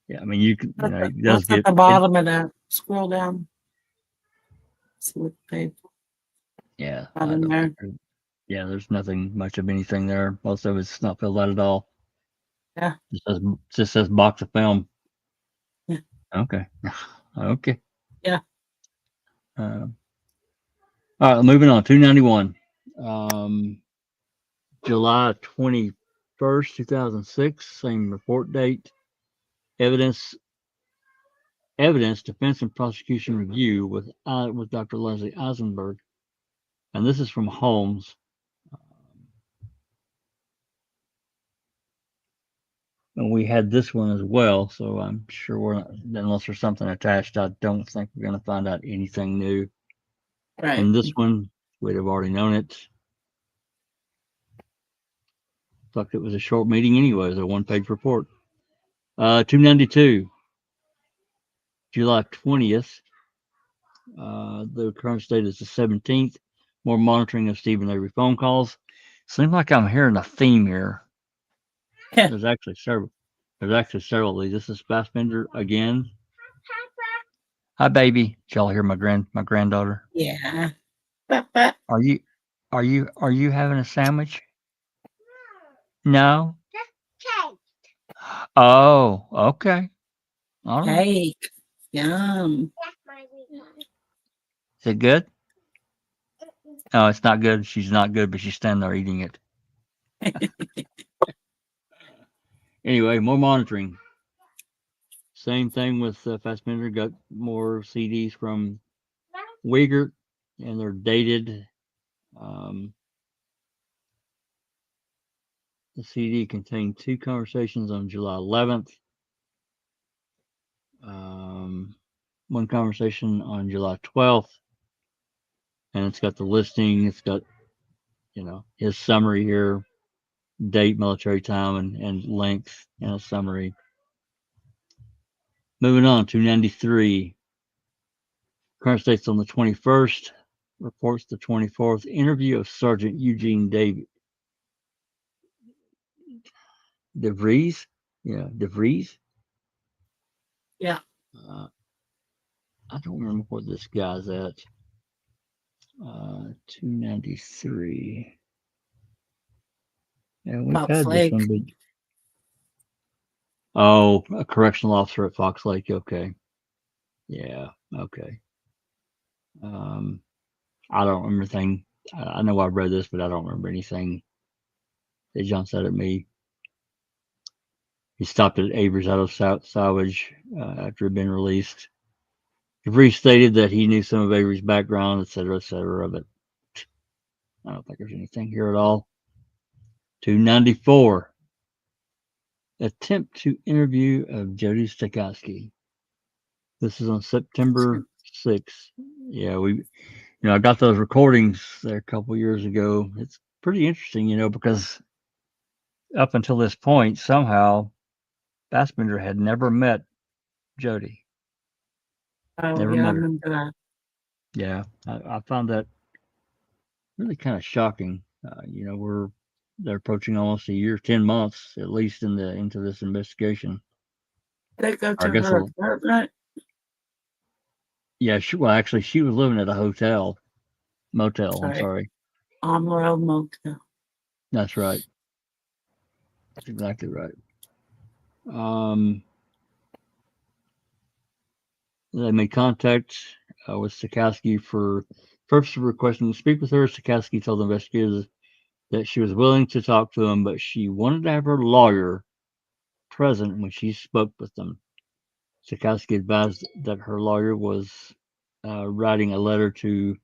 Yeah, I mean, you can, it does What's at get the bottom of that? Scroll down. See what they paid for. Yeah, Not in there. There's nothing much of anything there. Most of it's not filled out at all. Yeah. Just says box of film. Yeah. Okay. Okay. Yeah. All right, moving on. 291. July 21st, 2006, same report date. Evidence, defense and prosecution review with Dr. Leslie Eisenberg. And this is from Holmes. And we had this one as well, so I'm sure we're not, unless there's something attached, I don't think we're going to find out anything new. Right. And this one, we'd have already known it. Thought it was a short meeting anyway. It was a one-page report. 292, July 20th. The current date is the 17th. More monitoring of Stephen Avery phone calls. Seems like I'm hearing a theme here. Yeah. There's actually several. Of these. This is Fassbender again. Hi, baby. Did y'all hear my granddaughter? Yeah. Are you having a sandwich? No. Oh, okay. All right. Cake. Yum. Is it good? Oh, it's not good. She's not good, but she's standing there eating it. Anyway, more monitoring. Same thing with Fassbender. Got more CDs from Wiegert, and they're dated. The CD contained 2 conversations on July 11th. 1 conversation on July 12th. And it's got the listing. It's got, his summary here, date, military time, and length, and a summary. Moving on, 293. Current date's on the 21st. Reports the 24th. Interview of Sergeant Eugene DeVries. Yeah, DeVries. Yeah. I don't remember what this guy's at. 293. Yeah, we've had this one. But... Oh, a correctional officer at Fox Lake. Okay. Yeah. Okay. I don't remember anything. I know I've read this, but I don't remember anything that jumps out at me. He stopped at Avery's Auto Salvage after he'd been released. DeVries stated that he knew some of Avery's background, etc., but I don't think there's anything here at all. 294. Attempt to interview of Jody Stokowski. This is on September 6th. Yeah, I got those recordings there a couple years ago. It's pretty interesting, because up until this point, somehow, Fassbender had never met Jody. Oh, Never yeah, I met her. remember that. Yeah, I found that really kind of shocking. They're approaching almost a year, 10 months at least into this investigation. They go to I guess her apartment. Yeah, she was living at a motel. I'm sorry. Emerald Motel. That's right. That's exactly right. They made contact with Stokowski for purpose of requesting to speak with her. Stokowski told investigators that she was willing to talk to him, but she wanted to have her lawyer present when she spoke with them. Stokowski advised that her lawyer was writing a letter to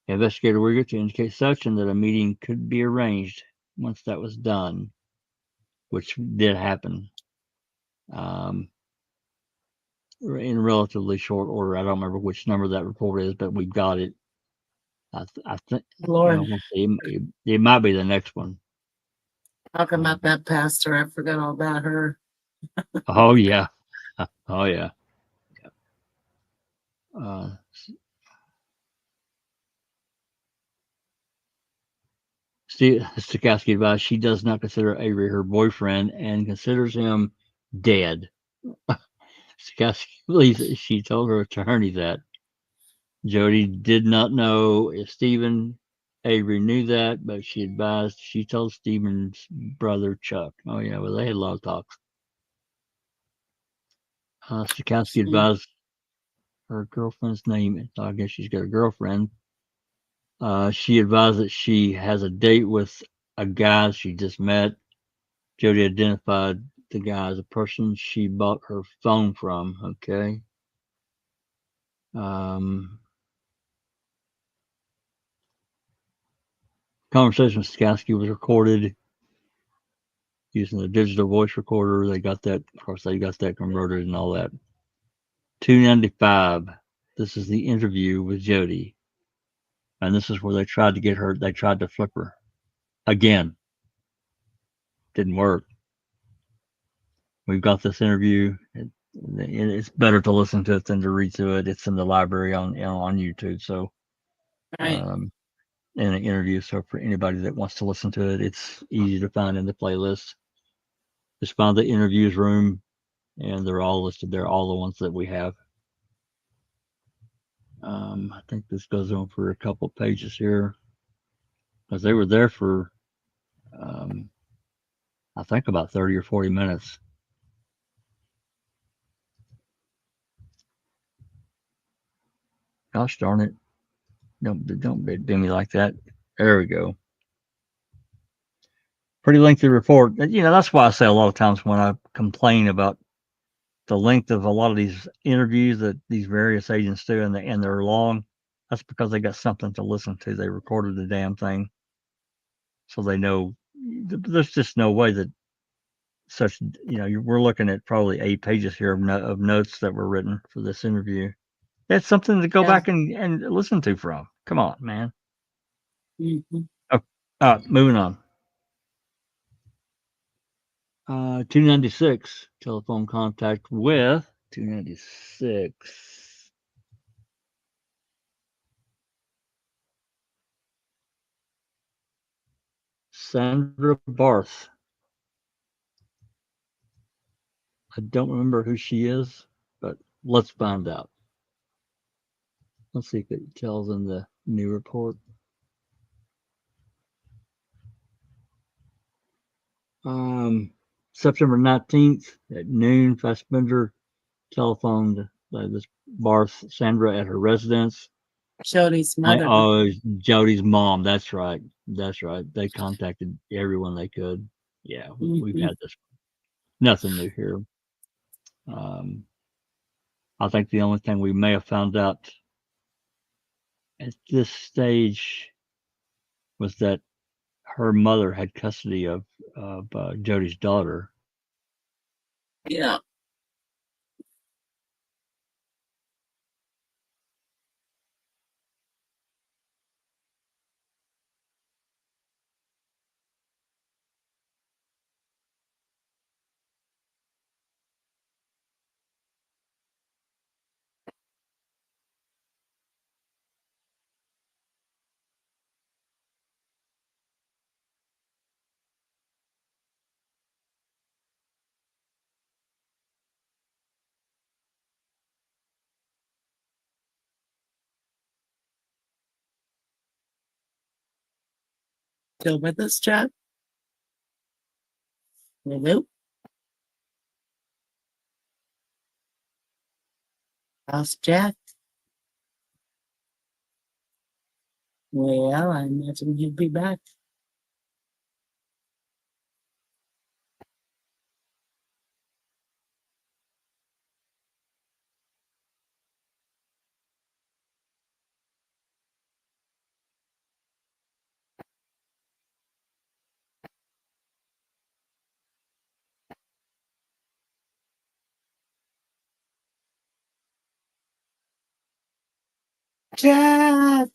Investigator Wigger to indicate such, and that a meeting could be arranged once that was done, which did happen in relatively short order. I don't remember which number that report is, but we've got it. I think it might be the next one. Talking about that pastor, I forgot all about her. Oh yeah, oh yeah. Stokowski advised she does not consider Avery her boyfriend and considers him dead. Stokowski believes that she told her attorney that. Jody did not know if Stephen Avery knew that, but she told Stephen's brother Chuck. Oh yeah, well they had a lot of talks. Stokowski advised her girlfriend's name. So I guess she's got a girlfriend. She advised that she has a date with a guy she just met. Jody identified the guy as a person she bought her phone from. Okay. Conversation with Stokowski was recorded using a digital voice recorder. They got that, of course, converted and all that. 295. This is the interview with Jody. And this is where they tried to flip her. Again. Didn't work. We've got this interview. It's better to listen to it than to read to it. It's in the library on YouTube. So, in an interview. So for anybody that wants to listen to it, it's easy to find in the playlist. Just find the interviews room, and they're all listed there. All the ones that we have. I think this goes on for a couple pages here, because they were there for, I think about 30 or 40 minutes. Gosh darn it. Don't do me like that. There we go. Pretty lengthy report. That's why I say a lot of times when I complain about the length of a lot of these interviews that these various agents do, and they're long, that's because they got something to listen to. They recorded the damn thing. So they know there's just no way that we're looking at probably 8 pages here of notes that were written for this interview. That's something to go back and listen to from. Come on, man. Mm-hmm. Oh, moving on. 296 telephone contact with 296. Sandra Barth. I don't remember who she is, but let's find out. Let's see if it tells in the new report. September 19th at noon, Fassbender telephoned this Barth Sandra at her residence. Jody's mother. Jody's mom. That's right. They contacted everyone they could. Yeah, we've had this. Nothing new here. I think the only thing we may have found out at this stage was that her mother had custody of Jody's daughter. Yeah. Still with us, Jack? Hello? Lost Jack? Well, I imagine he'll be back. Jack!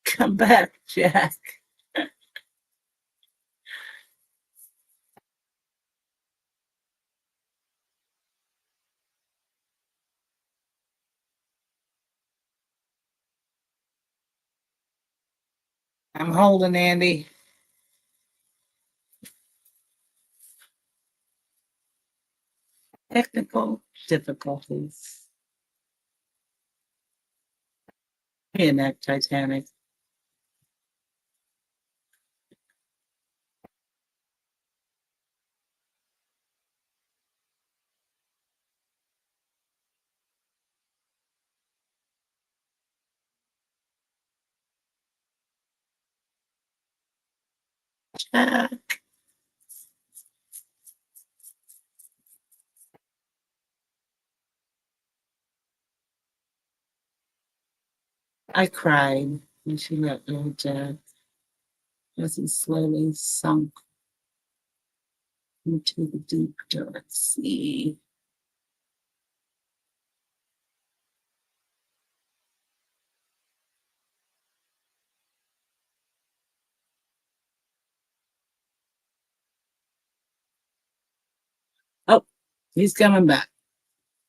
Come back, Jack. I'm holding, Andy. Technical difficulties. In that Titanic. Jack. I cried when she let go, Jack, as he slowly sunk into the deep, dark sea. Oh, he's coming back.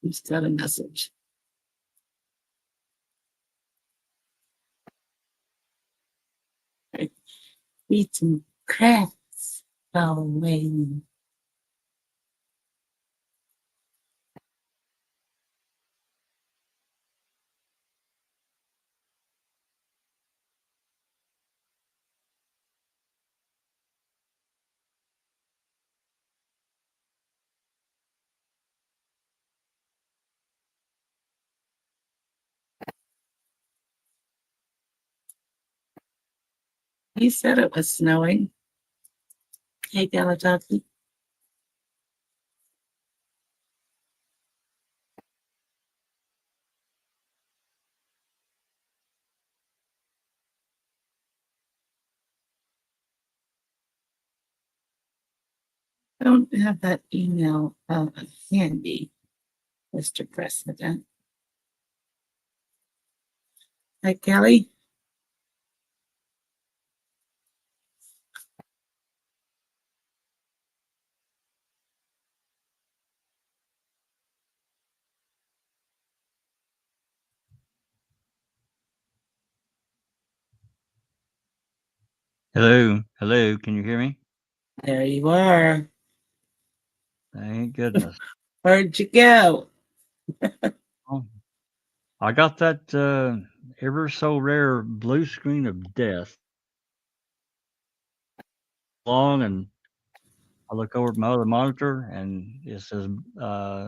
He's got a message. Eat some crabs while waiting. He said it was snowing. Hey, Galataki. I don't have that email handy, Mr. President. Hi, Kelly. Hello, hello. Can you hear me? There you are. Thank goodness. Where'd you go? Oh, I got that ever so rare blue screen of death. Long, and I look over at my other monitor and it says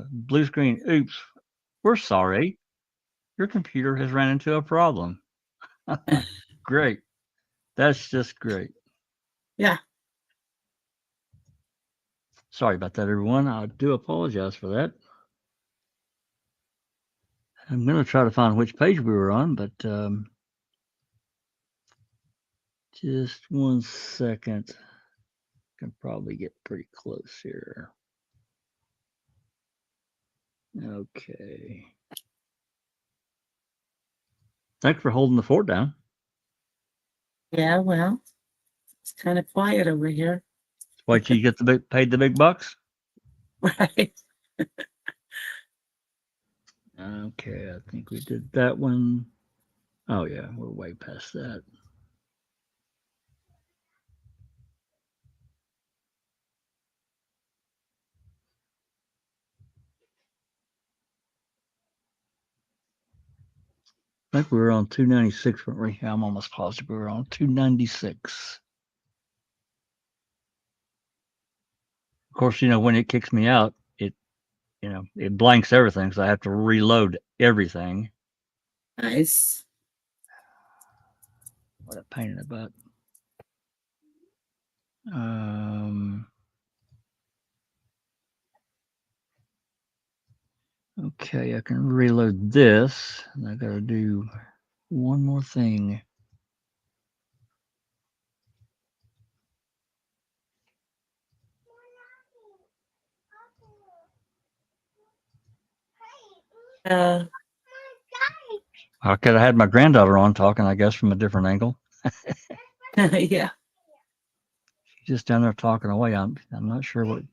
blue screen. Oops, we're sorry. Your computer has ran into a problem. Great. That's just great. Yeah. Sorry about that, everyone. I do apologize for that. I'm going to try to find which page we were on, but just 1 second. Can probably get pretty close here. Okay. Thanks for holding the fort down. Yeah, well, it's kind of quiet over here. Wait till you get paid the big bucks. Right. Okay, I think we did that one. Oh yeah, we're way past that. I think we were on 296, weren't we? I'm almost positive we were on 296. Of course, when it kicks me out, it blanks everything, so I have to reload everything. Nice. What a pain in the butt. Okay, I can reload this, and I gotta do one more thing. I could have had my granddaughter on talking, I guess, from a different angle. Yeah. She's just down there talking away. I'm not sure what.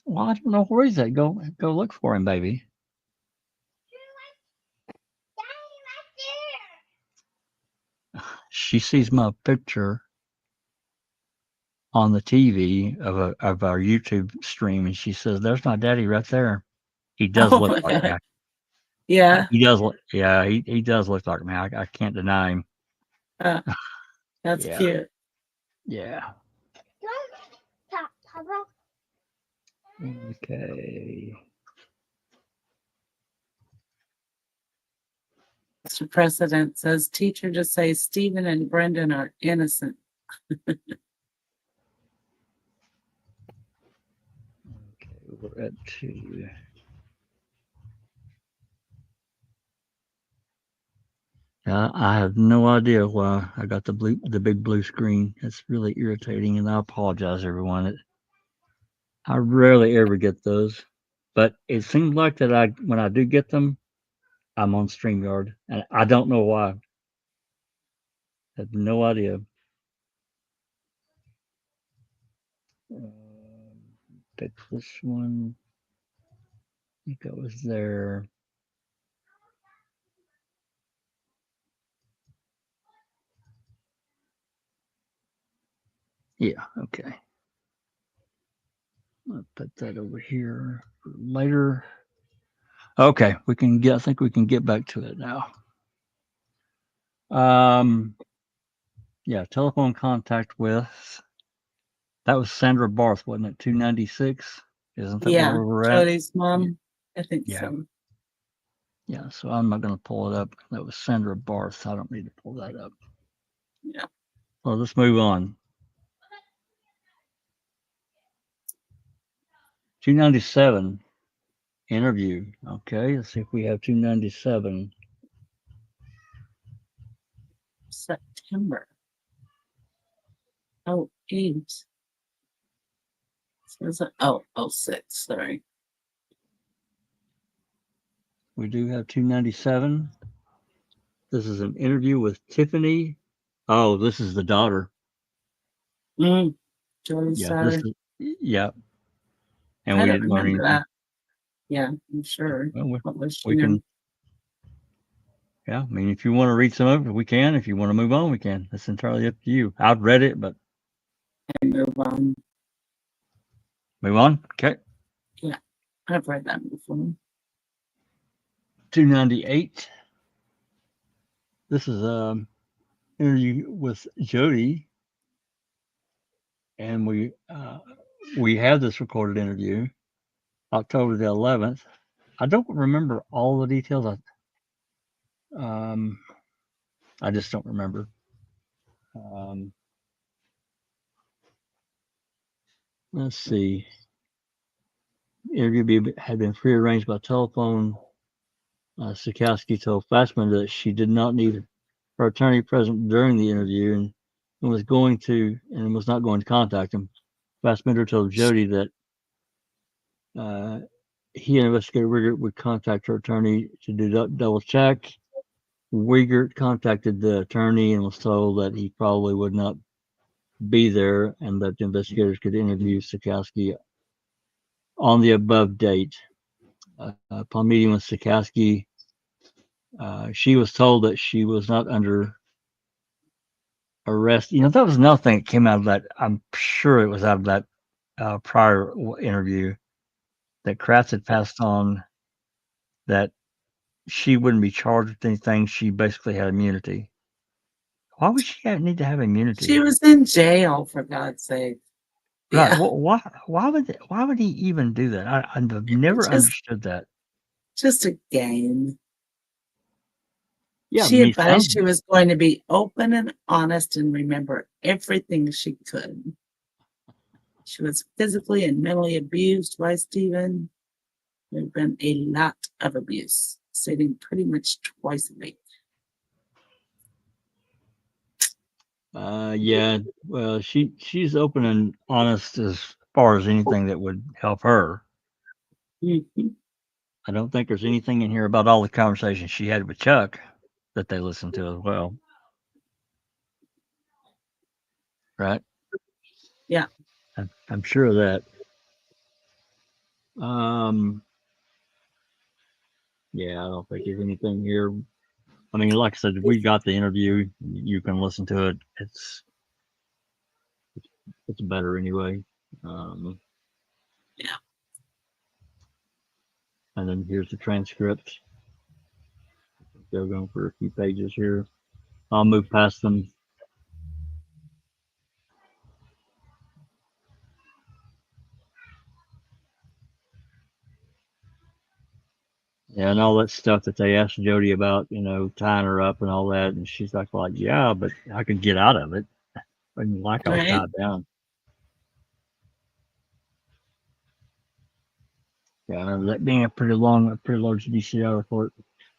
Well, I don't know where he's at. Go look for him, baby. She sees my picture on the TV of our YouTube stream, and she says, "There's my daddy right there." He does look like me. Yeah. He does. Yeah, he does look like me. I can't deny him. That's Yeah. cute. Yeah. Okay. Mr. President says teacher just say Stephen and Brendan are innocent. Okay, we're at 2. I have no idea why I got the big blue screen. It's really irritating, and I apologize, everyone. I rarely ever get those, but it seems like that when I do get them, I'm on Streamyard, and I don't know why. I have no idea. Pick this one. I think I was there. Yeah, okay. I'll put that over here for later. Okay, I think we can get back to it now. Yeah, telephone contact with, that was Sandra Barth, wasn't it? 296? Isn't that where we're at? Jody's mom. I think Yeah. so. Yeah, so I'm not going to pull it up. That was Sandra Barth. I don't need to pull that up. Yeah. Well, let's move on. 297 interview. Okay, let's see if we have 297. September. Oh, 8. Oh, 06, sorry. We do have 297. This is an interview with Tiffany. Oh, this is the daughter. Jody's daughter. Yeah. And I we don't didn't learn remember anything. that. Yeah, I'm sure. Well, What was she we in? can. Yeah, I mean, if you want to read some of it, we can. If you want to move on, we can. That's entirely up to you. I've read it, but And move on. Move on. Okay. Yeah, I've read that before. 298. This is interview with Jody, and we had this recorded interview October the 11th. I don't remember all the details. I just don't remember. Let's see. Interview had been prearranged by telephone. Sikowski told Fassbender that she did not need her attorney present during the interview and was not going to contact him. Fassbender told Jody that he and investigator Wiegert would contact her attorney to do double check. Wiegert contacted the attorney and was told that he probably would not be there and that the investigators could interview Sikowski on the above date. Upon meeting with Sikowski, she was told that she was not under arrest. That was another thing that came out of that. I'm sure it was out of that prior interview that Kratz had passed on that she wouldn't be charged with anything. She basically had immunity. Why would she need to have immunity? She was in jail, for God's sake. Right. Yeah. Well, why would he even do that? I've never understood that. Just a game. Yeah, she advised she was going to be open and honest and remember everything she could. She was physically and mentally abused by Stephen. There's been a lot of abuse, sitting pretty much twice a week. Yeah, well, she's open and honest as far as anything that would help her. Mm-hmm. I don't think there's anything in here about all the conversations she had with Chuck that they listened to as well. Right? Yeah. I'm sure of that. Yeah, I don't think there's anything here. I mean, like I said, we got the interview. You can listen to it. It's better anyway. Yeah. And then here's the transcript. They're going for a few pages here. I'll move past them. Yeah, and all that stuff that they asked Jody about, tying her up and all that, and she's like, yeah, but I could get out of it. I didn't like I was tied down. Yeah, that being a pretty large DCI report.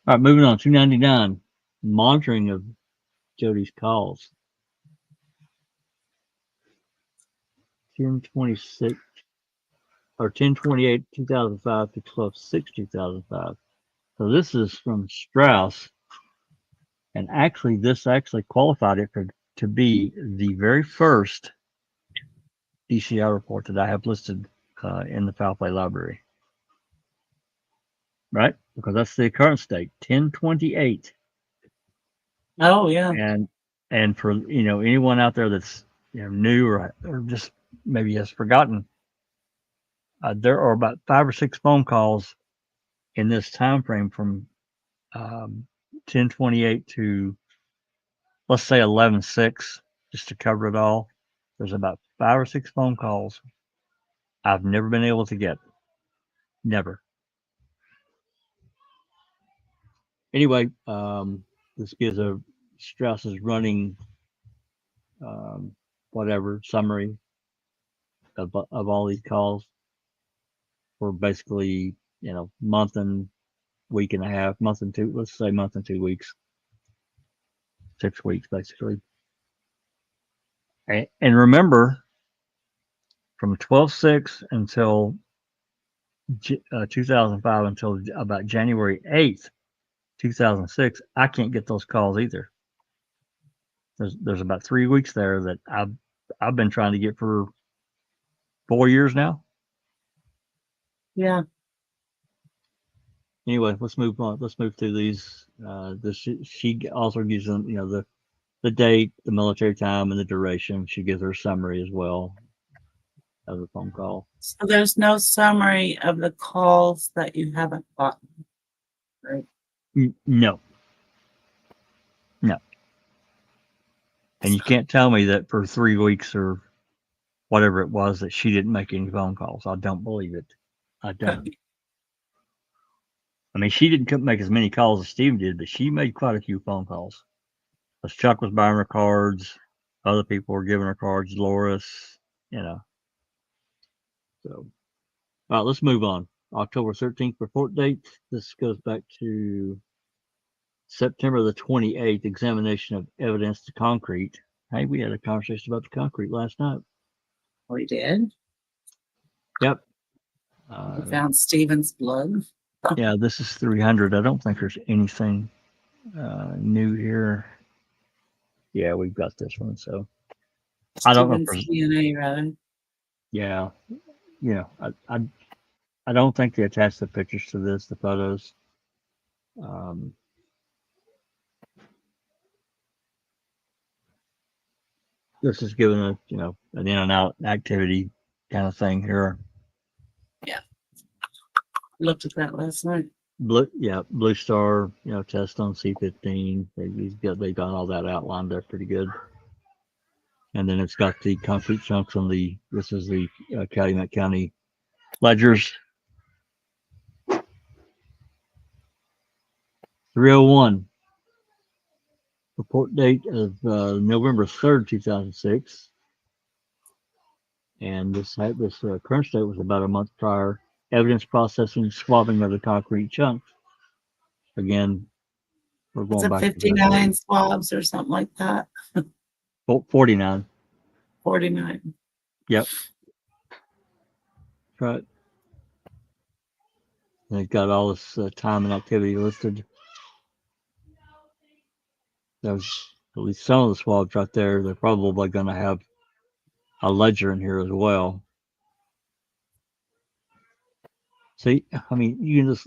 All right, moving on. 299, monitoring of Jody's calls. 10/26 or 10/28 2005 to 12/6 2005. So this is from Strauss, and actually this qualified it to be the very first DCI report that I have listed in the foul play library. Right? Because that's the occurrence date, 10/28. Oh yeah. And for anyone out there that's new or just maybe has forgotten, there are about 5 or 6 phone calls in this time frame from 10/28 to, let's say, 11/6, just to cover it all. There's about 5 or 6 phone calls I've never been able to get. Never. Anyway, this gives a Strauss's running summary of all these calls for basically month and week and a half, month and 2 weeks, 6 weeks basically. And remember, from 12/6 until 2005 until about January 8th, 2006, I can't get those calls either. There's about 3 weeks there that I've been trying to get for 4 years now. Yeah. Anyway, let's move on. Let's move through these. She also gives them, the date, the military time, and the duration. She gives her summary as well. as a phone call. So there's no summary of the calls that you haven't gotten, right? No. And you can't tell me that for 3 weeks or whatever it was that she didn't make any phone calls. I don't believe it. I don't. I mean, she didn't make as many calls as Steve did, but she made quite a few phone calls. Because Chuck was buying her cards, other people were giving her cards, Dolores, So, all right, let's move on. October 13th report date. This goes back to September the 28th, examination of evidence to concrete. Hey, we had a conversation about the concrete last night. We did. Yep. We found Stephen's blood. Yeah, this is 300. I don't think there's anything new here. Yeah, we've got this one. So I don't know if Stephen's there's DNA, rather. Yeah, I don't think they attached the pictures to this, the photos. This is giving a an in and out activity kind of thing here. Yeah, looked at that last night. Blue Star, test on C15. They got all that outlined there pretty good. And then it's got the concrete chunks on this is the Calumet County ledgers. 301. Report date of November 3rd, 2006. And this current state was about a month prior. Evidence processing, swabbing of the concrete chunks. Again, we're going back 59 swabs or something like that. 49. 49. Yep. Right. And they've got all this time and activity listed. There's at least some of the swabs right there. They're probably going to have a ledger in here as well. See, I mean, you can just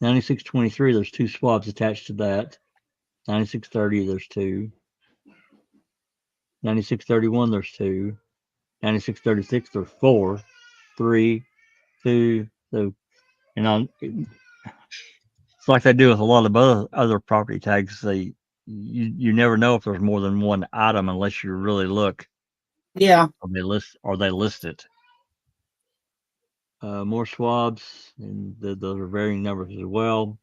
9623. There's 2 swabs attached to that. 9630. There's 2. 9631. There's 2. 9636. There's 4. 3, 2. So, it's like they do with a lot of other property tags. You never know if there's more than one item unless you really look. Yeah. Or they list it. More swabs, and those are varying numbers as well.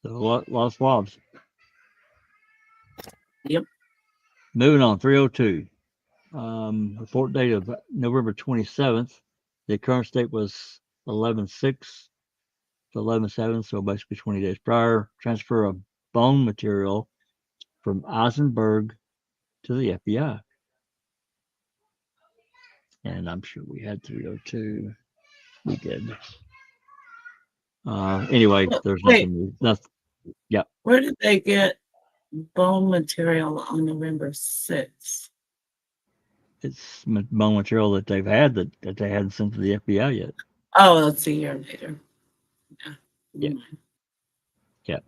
So a lot of swabs. Yep. Moving on, 302. Report date of November 27th. The current state was 11/6 to 11/7, so basically 20 days prior. Transfer of bone material from Eisenberg to the FBI. And I'm sure we had 302. We did. Anyway, there's nothing new. Yeah. Where did they get bone material on November 6th? It's bone material that they've had that they hadn't sent to the FBI yet. Oh, that's a year later. Yeah.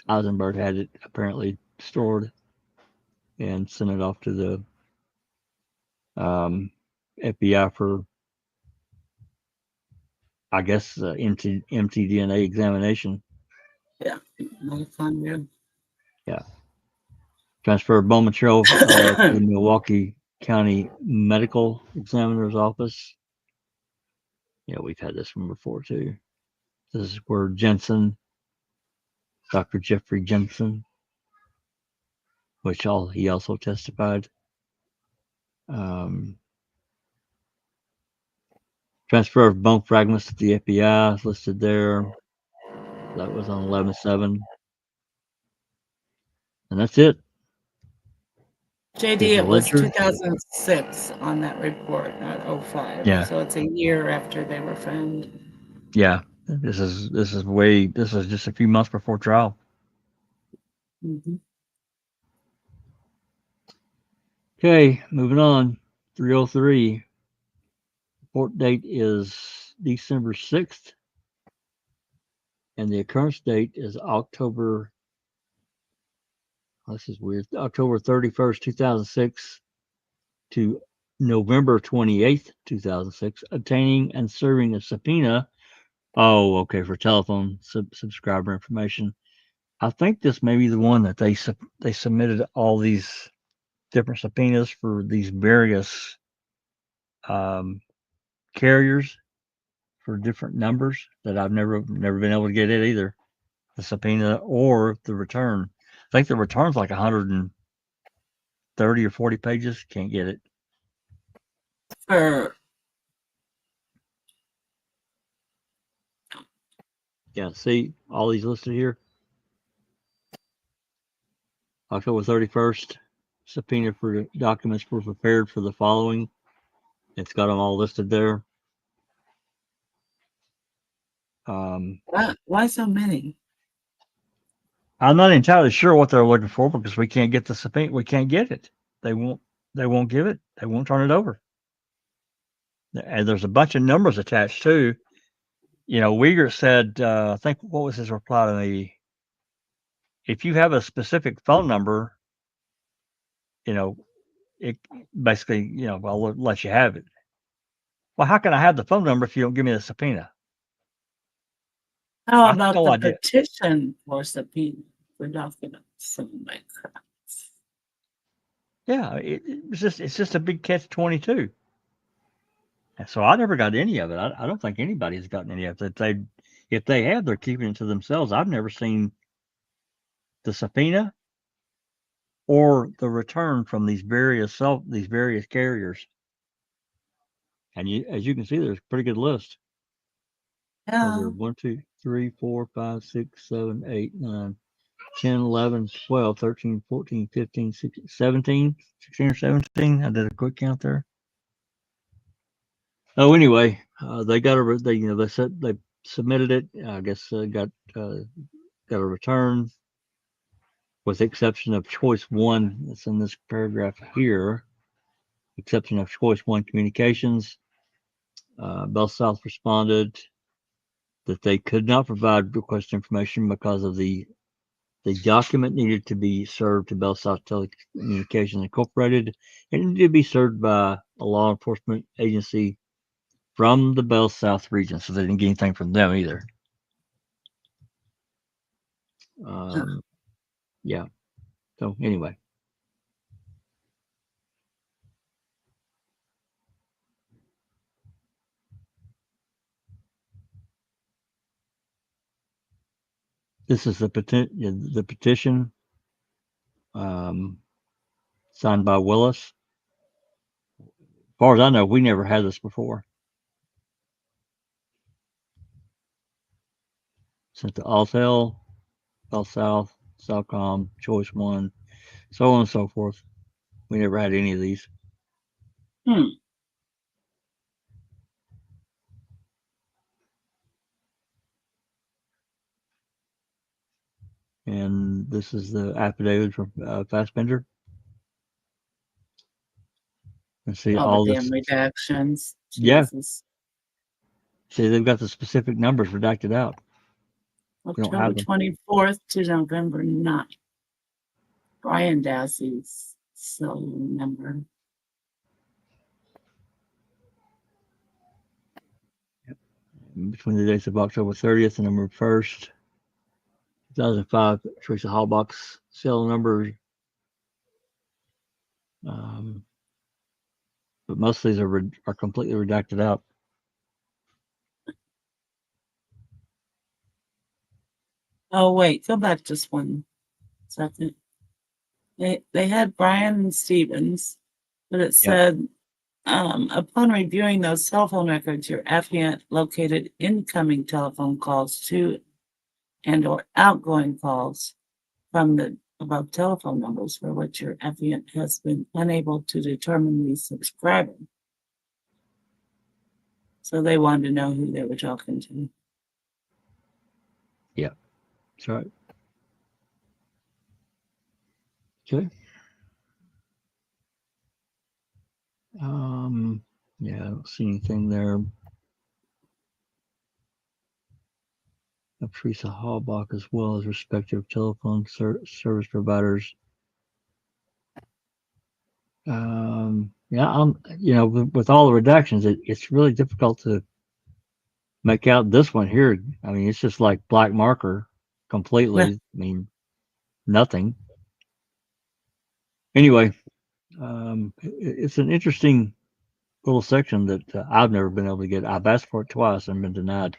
Eisenberg had it apparently stored and sent it off to the FBI for, I guess, mtDNA examination. Yeah. Yeah. Transfer of bone material to the Milwaukee County Medical Examiner's Office. Yeah, we've had this one before too. This is where Jensen, Dr. Jeffrey Jensen, he also testified. Transfer of bone fragments to the FBI is listed there. That was on 11/7. And that's it. JD, it was 2006 on that report, not 05. Yeah. So it's a year after they were found. Yeah. This is just a few months before trial. Mm-hmm. Okay, moving on. 303. Report date is December 6th. And the occurrence date is October this is weird. October 31st, 2006 to November 28th, 2006, obtaining and serving a subpoena. Oh, okay, for telephone subscriber information. I think this may be the one that they submitted all these different subpoenas for these various carriers for different numbers that I've never been able to get it either. The subpoena or the return. I think the return's like 130 or 40 pages. Can't get it. Yeah, see all these listed here. October 31st, subpoena for documents were prepared for the following. It's got them all listed there. Why so many? I'm not entirely sure what they're looking for because we can't get the subpoena. We can't get it. They won't give it. They won't turn it over. And there's a bunch of numbers attached too. You know, Uyghur said, I think, what was his reply to me? If you have a specific phone number, you know, it basically, you know, I'll let you have it. Well, how can I have the phone number if you don't give me the subpoena? How about the petition for subpoena for documents? Oh my God. Yeah, it's just a big catch-22. And so I never got any of it. I don't think anybody's gotten any of it. If they have, they're keeping it to themselves. I've never seen the subpoena or the return from these various carriers. And as you can see, there's a pretty good list. Yeah. 1, 2, 3, 4, 5, 6, 7, 8, 9, 10, 11, 12, 13, 14, 15, 16, 17, 16 or 17. I did a quick count there. Oh, anyway, they submitted it. I guess got a return, with the exception of choice 1 that's in this paragraph here. Exception of choice 1 communications. Bell South responded that they could not provide request information because of the document needed to be served to Bell South Telecommunications Incorporated. It needed to be served by a law enforcement agency from the Bell South region, so they didn't get anything from them either. Yeah. So anyway. This is the petition signed by Willis. As far as I know, we never had this before. Sent to Altel, Bell South, Southcom, Choice 1, so on and so forth. We never had any of these. And this is the affidavit from Fassbender. And see all this. Redactions. Yeah. See, they've got the specific numbers redacted out. October 24th to November 9th. Brian Dassey's cell number. Yep. Between the dates of October 30th and November 1st, 2005, Teresa Hallbach's cell number. But most of these are completely redacted out. Oh, wait, go back just 1 second. They had Brian and Stevens, but it said, upon reviewing those cell phone records, your affiant located incoming telephone calls to and or outgoing calls from the above telephone numbers for which your affiant has been unable to determine the subscriber. So they wanted to know who they were talking to. Yeah, that's right. Okay. Yeah, I don't see anything there. Of Teresa Hallbach, as well as respective telephone service providers Yeah, with all the redactions, it's really difficult to make out this one here. I mean, it's just like black marker completely. I mean, nothing. Anyway, it's an interesting little section that I've never been able to get. I've asked for it twice and been denied.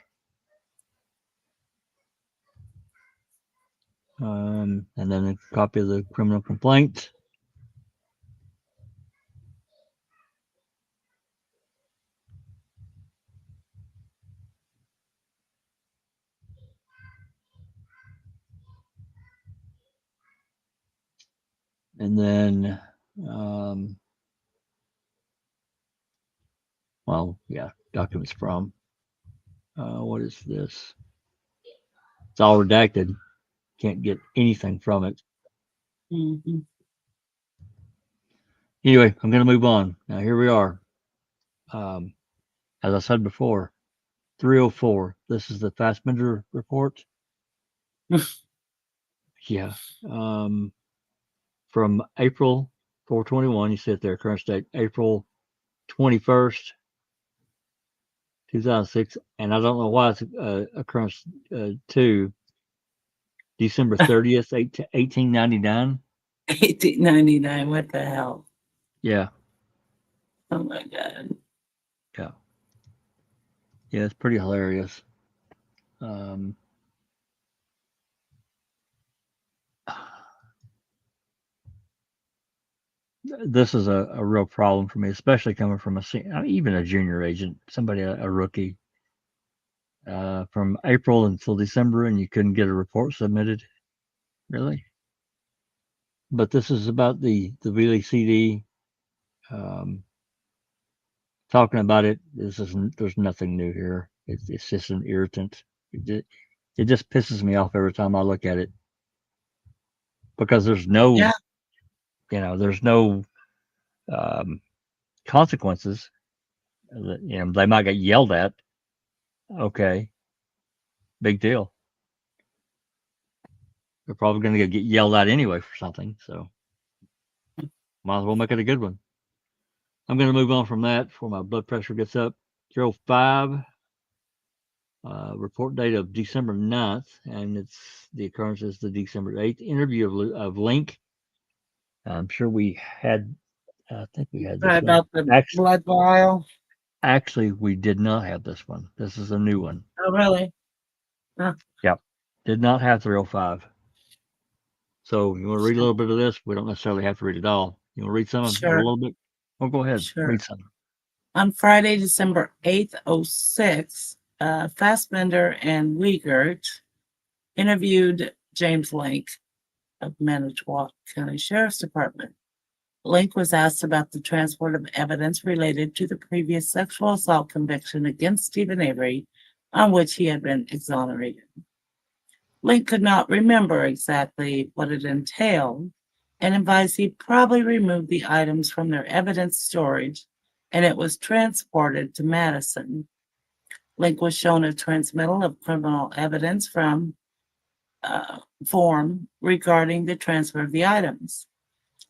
And then a copy of the criminal complaint. And then, documents from. What is this? It's all redacted. Can't get anything from it. Mm-hmm. Anyway, I'm going to move on. Now, here we are. As I said before, 304. This is the Fassbender report. Yeah. From April 4/21, you see it there, current date, April 21st, 2006. And I don't know why it's occurrence to December 30th, 1899. 1899. What the hell? Yeah. Oh my God. Yeah. Yeah, it's pretty hilarious. This is a real problem for me, especially coming from even a junior agent, somebody, a rookie. From April until December, and you couldn't get a report submitted. Really? But this is about the VLCD. Talking about it, there's nothing new here. It's just an irritant. It just pisses me off every time I look at it because there's no, there's no consequences. They might get yelled at. Okay, big deal. They're probably going to get yelled at anyway for something, so might as well make it a good one. I'm going to move on from that before my blood pressure gets up. 305, report date of December 9th, and the occurrence is the December 8th. Interview of Link. I'm sure I think we had this Right about the blood vial. Actually, we did not have this one. This is a new one. Oh, really? Huh. Yep. Did not have 305. So you want to read a little bit of this? We don't necessarily have to read it all. You want to read some of it a little bit? Oh, go ahead. Sure. Read some. On Friday, December 8th, 06, Fassbender and Wiegert interviewed James Link of Manitowoc County Sheriff's Department. Link was asked about the transport of evidence related to the previous sexual assault conviction against Stephen Avery, on which he had been exonerated. Link could not remember exactly what it entailed and advised he probably removed the items from their evidence storage and it was transported to Madison. Link was shown a transmittal of criminal evidence from form regarding the transfer of the items.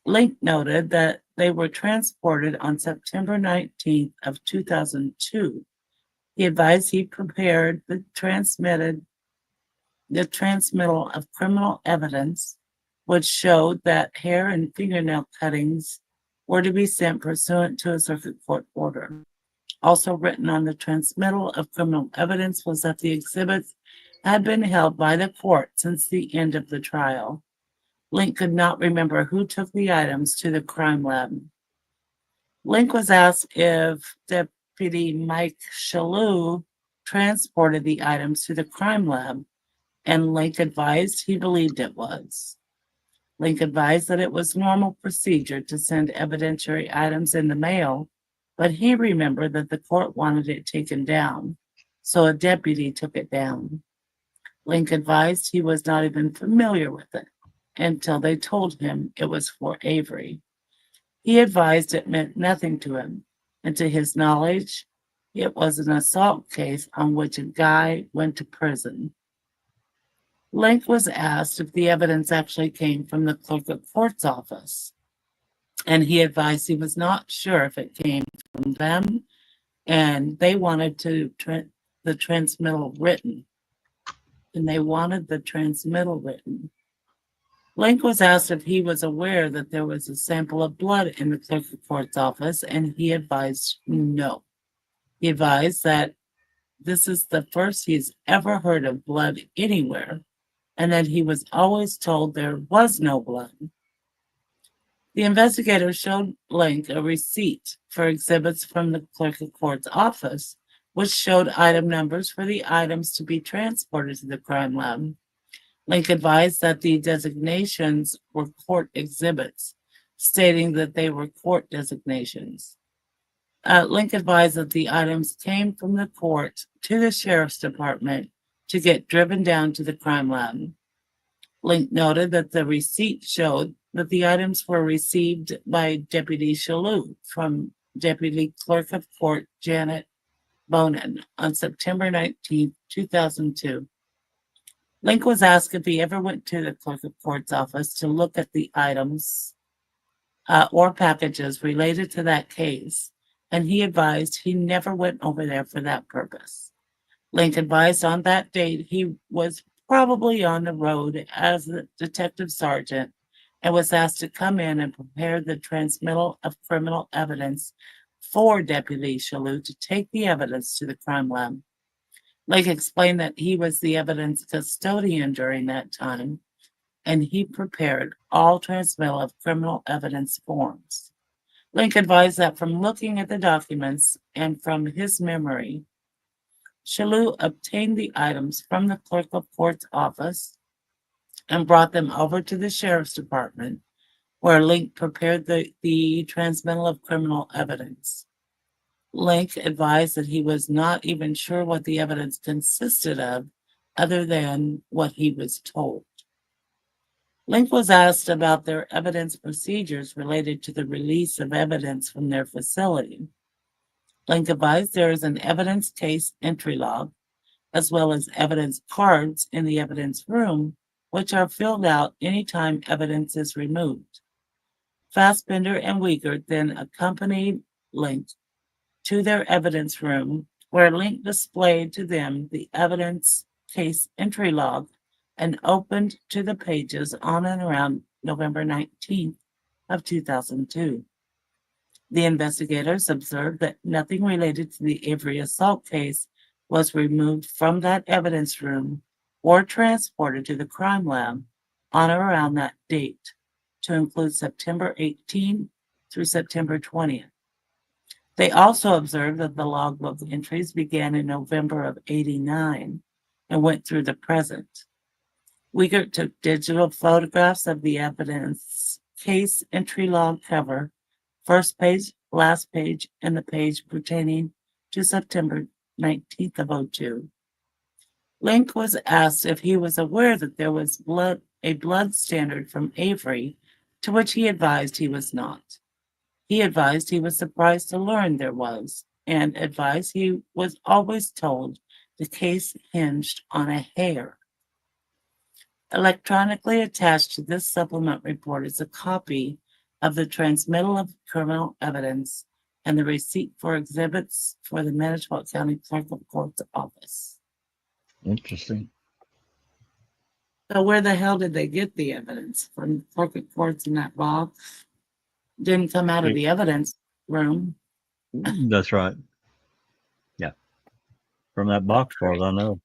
Link noted that they were transported on September 19th of 2002. He advised he prepared the transmittal of criminal evidence, which showed that hair and fingernail cuttings were to be sent pursuant to a circuit court order. Also written on the transmittal of criminal evidence was that the exhibits had been held by the court since the end of the trial. Link could not remember who took the items to the crime lab. Link was asked if Deputy Mike Shalhoub transported the items to the crime lab, and Link advised he believed it was. Link advised that it was normal procedure to send evidentiary items in the mail, but he remembered that the court wanted it taken down, so a deputy took it down. Link advised he was not even familiar with it until they told him it was for Avery. He advised it meant nothing to him, and to his knowledge, it was an assault case on which a guy went to prison. Link was asked if the evidence actually came from the clerk of court's office. and he advised he was not sure if it came from them, and they wanted the transmittal written. Link was asked if he was aware that there was a sample of blood in the clerk of court's office, and he advised no. He advised that this is the first he's ever heard of blood anywhere, and that he was always told there was no blood. The investigator showed Link a receipt for exhibits from the clerk of court's office, which showed item numbers for the items to be transported to the crime lab. Link advised that the designations were court exhibits, stating that they were court designations. Link advised that the items came from the court to the sheriff's department to get driven down to the crime lab. Link noted that the receipt showed that the items were received by Deputy Shalhoub from Deputy Clerk of Court Janet Bonin on September 19, 2002. Link was asked if he ever went to the clerk of court's office to look at the items or packages related to that case, and he advised he never went over there for that purpose. Link advised on that date he was probably on the road as a detective sergeant and was asked to come in and prepare the transmittal of criminal evidence for Deputy Shalhoub to take the evidence to the crime lab. Link explained that he was the evidence custodian during that time, and he prepared all transmittal of criminal evidence forms. Link advised that from looking at the documents and from his memory, Shalhoub obtained the items from the clerk of court's office and brought them over to the sheriff's department, where Link prepared the transmittal of criminal evidence. Link advised that he was not even sure what the evidence consisted of, other than what he was told. Link was asked about their evidence procedures related to the release of evidence from their facility. Link advised there is an evidence case entry log, as well as evidence cards in the evidence room, which are filled out anytime evidence is removed. Fassbender and Wiegert then accompanied Link to their evidence room, where Link displayed to them the evidence case entry log and opened to the pages on and around November 19th of 2002. The investigators observed that nothing related to the Avery assault case was removed from that evidence room or transported to the crime lab on or around that date, to include September 18 through September 20th. They also observed that the logbook entries began in November of '89 and went through the present. Wiegert took digital photographs of the evidence case entry log cover, first page, last page, and the page pertaining to September 19th of '02. Link was asked if he was aware that there was a blood standard from Avery, to which he advised he was not. He advised he was surprised to learn there was, and advised he was always told the case hinged on a hair. Electronically attached to this supplement report is a copy of the transmittal of criminal evidence and the receipt for exhibits for the Manitowoc County Clerk of Court's office. Interesting. So where the hell did they get the evidence? From the Clerk of Courts in that box? Didn't come out of the evidence room. That's right. Yeah. From that box, as far as I know.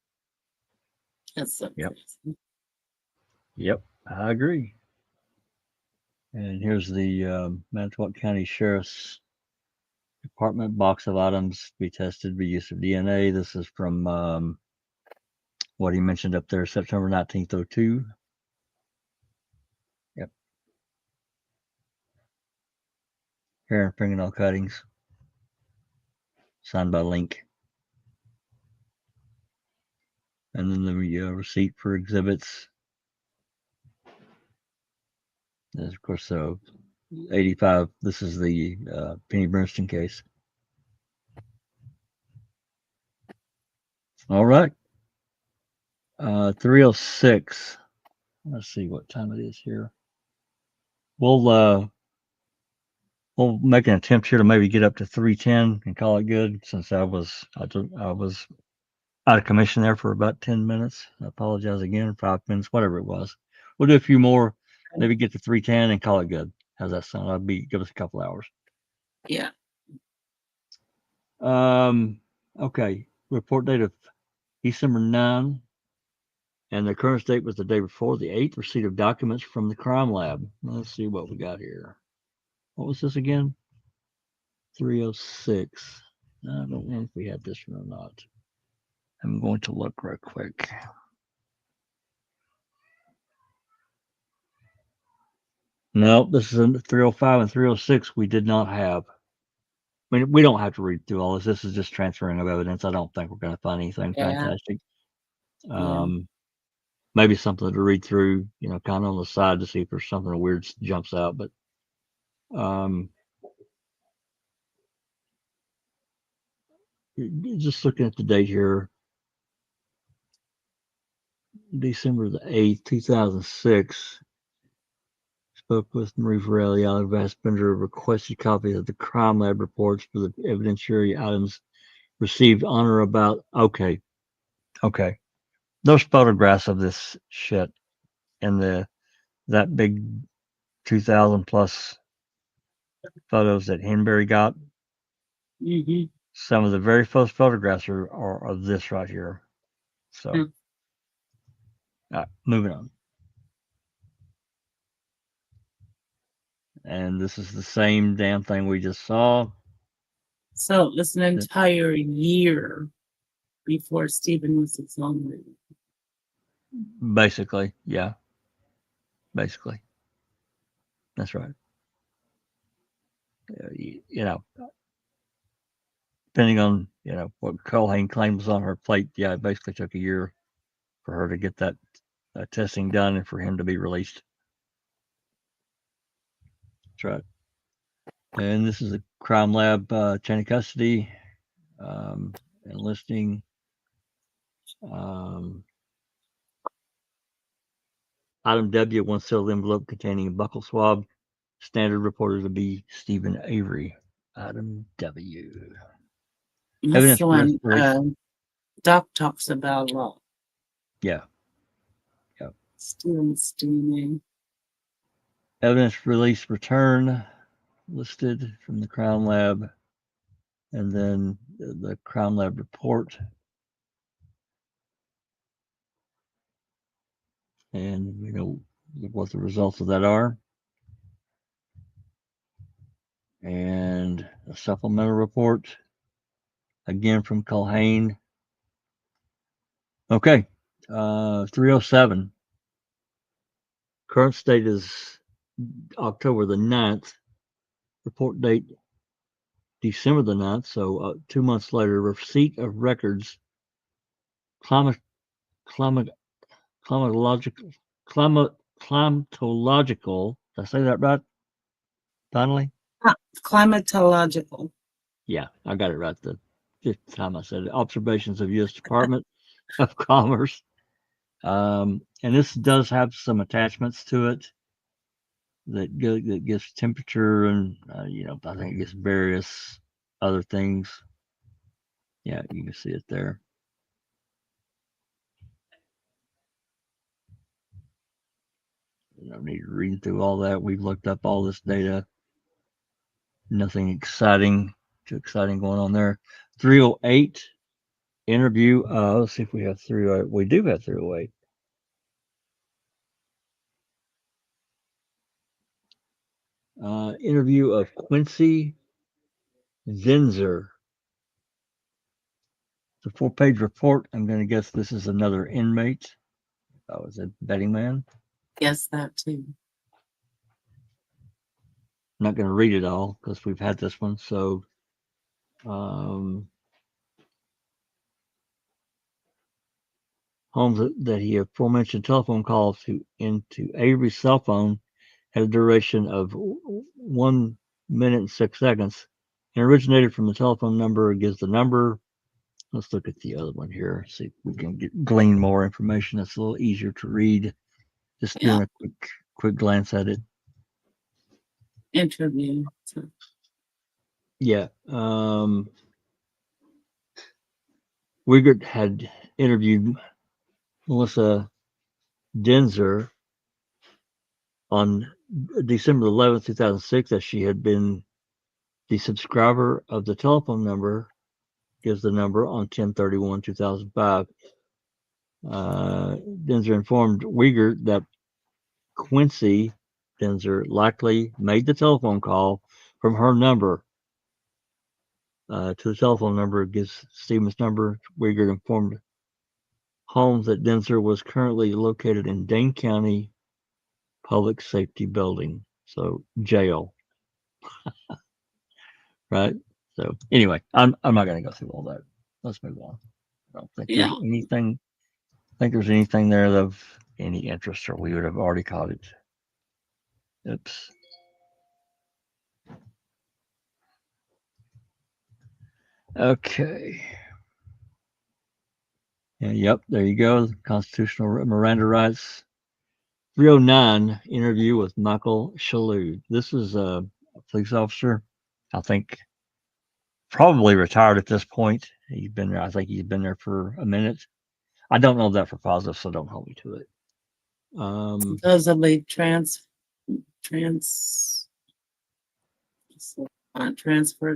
That's so crazy. Yep, I agree. And here's the Manitowoc County Sheriff's Department box of items to be tested by use of DNA. This is from what he mentioned up there, September 19th, 2002. Yep. Hair and fingernail cuttings. Signed by Link. And then the receipt for exhibits. There's, of course, 85. This is the Penny Bernstein case. All right. 3:06. Let's see what time it is here. We'll We'll make an attempt here to maybe get up to 310 and call it good, since I was out of commission there for about 10 minutes. I apologize again, 5 minutes, whatever it was. We'll do a few more, maybe get to 310 and call it good. How's that sound? Give us a couple hours. Yeah. Okay. Report date of December 9, and the current date was the day before, the 8th. Receipt of documents from the crime lab. Let's see what we got here. What was this again? 306. I don't know if we had this one or not. I'm going to look real quick. No, this is in 305 and 306 we did not have. I mean, we don't have to read through all this. This is just transferring of evidence. I don't think we're going to find anything fantastic. Maybe something to read through, kind of on the side to see if there's something weird jumps out. But just looking at the date here, December the 8th, 2006. Spoke with Marie Varelli, Alec Vaspender, requested copies of the crime lab reports for the evidentiary items received on or about. Okay. Those photographs of this shit and that big 2,000 plus photos that Henbury got. Mm-hmm. Some of the very first photographs are of this right here. So, all right, moving on. And this is the same damn thing we just saw. So it's an entire year before Stephen was exonerated. Basically, yeah. Basically. That's right. Depending on, what Culhane claimed was on her plate, yeah, it basically took a year for her to get that testing done and for him to be released. That's right. And this is a crime lab chain of custody, enlisting. Item W, one sealed envelope containing a buccal swab. Standard reported to be Stephen Avery. Item W. That's the one Doc talks about a lot. Yeah. Stephen steaming. Evidence release return listed from the Crown Lab, and then the Crown Lab report. And we know what the results of that are. And a supplemental report, again from Culhane. Okay, 307. Current state is October the 9th. Report date December the 9th. So 2 months later, receipt of records, climatological. Did I say that right, Donnelly? Climatological. Yeah, I got it right the fifth time I said it. Observations of U.S. Department of Commerce. And this does have some attachments to it that gives temperature and, I think it gives various other things. Yeah, you can see it there. You don't need to read through all that. We've looked up all this data. Nothing too exciting going on there. 308 interview. Let's see if we have 308. We do have 308. Interview of Quincy Zinzer. It's a 4-page report. I'm going to guess this is another inmate. Oh, is it betting man? Guess that too. I'm not going to read it all because we've had this one. So, Holmes that he aforementioned telephone calls into Avery's cell phone had a duration of 1 minute and 6 seconds and originated from the telephone number. It gives the number. Let's look at the other one here. See if we can glean more information. That's a little easier to read. Just doing a quick glance at it. interview. So. Yeah. Wigert had interviewed Melissa Denzer on December 11th, 2006, as she had been the subscriber of the telephone number, gives the number on 10/31/2005. Denzer informed Wigert that Quincy Denzer likely made the telephone call from her number to the telephone number. It gives Stevens' number. Wigert informed Holmes that Denzer was currently located in Dane County Public Safety Building, so jail. Right? So anyway, I'm not going to go through all that. Let's move on. I don't think there's anything. Think there's anything there of any interest, or we would have already caught it. Oops. Okay. And yep, there you go. Constitutional Miranda rights. 309 interview with Michael Shalhoub. This is a police officer. I think probably retired at this point. He's been there. I think he's been there for a minute. I don't know that for positive, so don't hold me to it. Supposedly transferred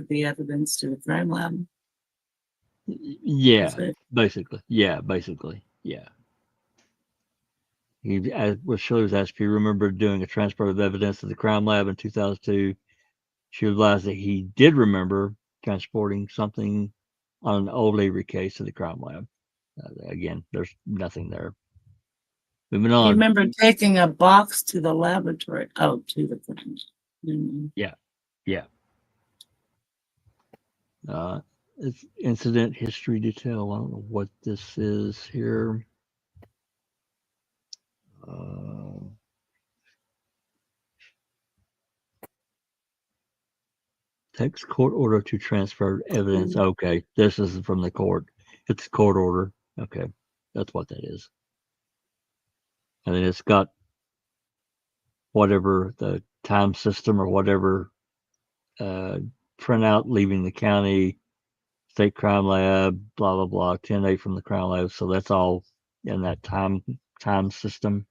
the evidence to the crime lab. Yeah, basically. Yeah. He was Shirley was asked if he remembered doing a transfer of evidence to the crime lab in 2002. She realized that he did remember transporting something on an old Avery case to the crime lab. Again, there's nothing there. Moving on. You remember taking a box to the laboratory? Oh, to the crime. Mm-hmm. Yeah. It's incident history detail. I don't know what this is here. Text court order to transfer evidence. Mm-hmm. Okay, this is from the court. It's a court order. Okay, that's what that is. And then it's got whatever the time system or whatever printout leaving the county, state crime lab, blah blah blah, 10-8 from the crime lab. So that's all in that time system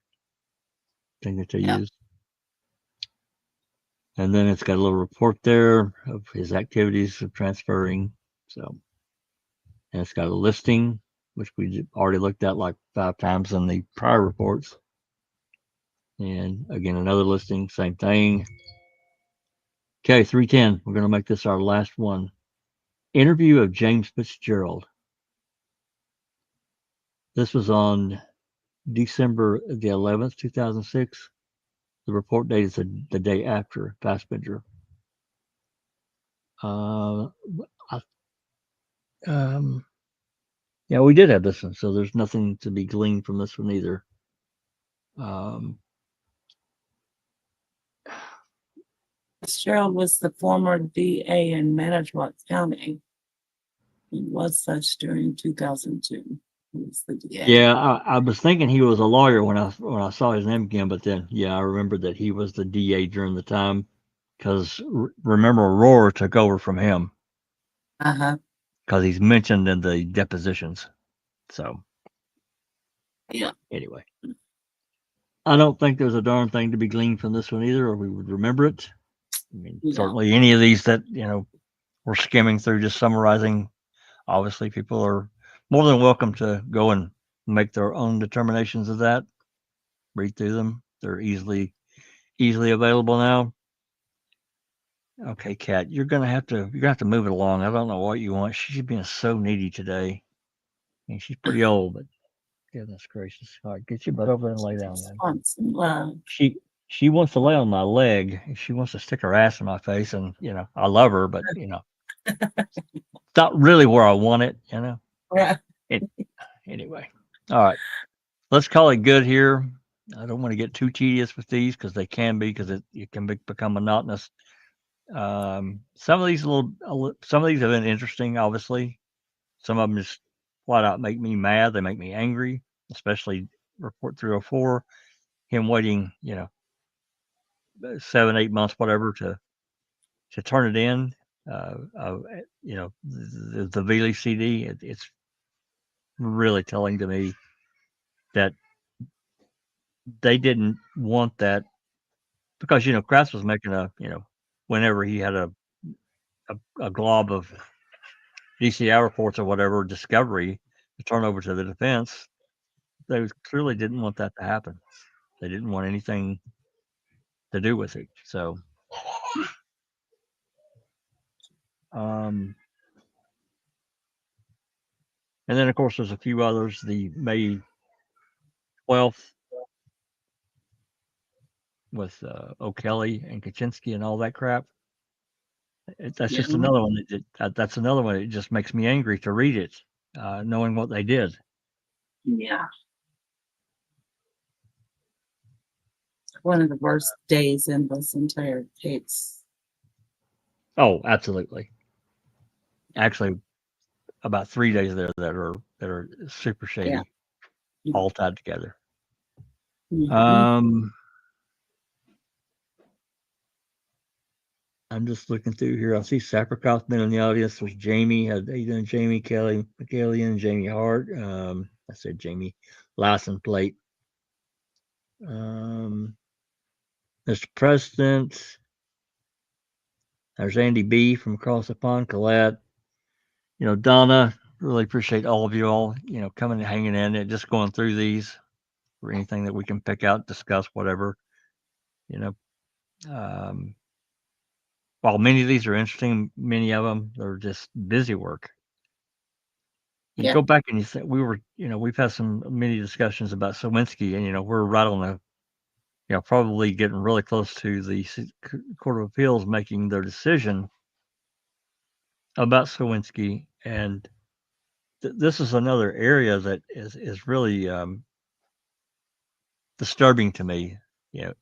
thing that they use. And then it's got a little report there of his activities of transferring. So, and it's got a listing, which we already looked at like 5 times in the prior reports. And again, another listing, same thing. Okay, 310. We're going to make this our last one. Interview of James Fitzgerald. This was on December the 11th, 2006. The report date is the day after Fassbender. Yeah, we did have this one, so there's nothing to be gleaned from this one either. Fitzgerald was the former DA in Manitowoc County. He was such during 2002. He was the DA. Yeah, I was thinking he was a lawyer when I saw his name again, but then I remembered that he was the DA during the time because remember Aurora took over from him. Because he's mentioned in the depositions. So yeah. Anyway, I don't think there's a darn thing to be gleaned from this one either, or we would remember it. I mean, certainly any of these that we're skimming through, just summarizing. Obviously, people are more than welcome to go and make their own determinations of that. Read through them; they're easily available now. Okay, Kat, you're gonna have to move it along. I don't know what you want. She's being so needy today. I mean, she's pretty old, but goodness gracious! All right, get your butt over there and lay down. Then. She wants to lay on my leg. She wants to stick her ass in my face, and I love her, but it's not really where I want it. Yeah. Anyway, all right, let's call it good here. I don't want to get too tedious with these because they can be it can become monotonous. Some of these have been interesting. Obviously, some of them just flat out make me mad. They make me angry, especially report 304. Him waiting, 7, 8 months, whatever, to turn it in. The Veely CD, it's really telling to me that they didn't want that because Kraft was making whenever he had a glob of DCI reports or whatever discovery to turn over to the defense, they clearly didn't want that to happen. They didn't want anything to do with it. So, and then of course there's a few others. The May 12th with O'Kelly and Kaczynski and all that crap. That's just another one. That's another one. It just makes me angry to read it, knowing what they did. Yeah. One of the worst days in this entire case. Oh, absolutely. Actually, about 3 days there that are super shady, all tied together. I'm just looking through here. I see Saprikoff been in the audience. There's Jamie. How you doing, Jamie? Kelly McKellian, Jamie Hart. I said Jamie. License plate. Mr. President. There's Andy B from across the pond. Colette. Donna. Really appreciate all of you all, coming and hanging in and just going through these for anything that we can pick out, discuss, whatever. While many of these are interesting, many of them are just busy work. You go back and you think we've had many discussions about Sowinski, and we're right on the, probably getting really close to the Court of Appeals making their decision about Sowinski, and this is another area that is really disturbing to me.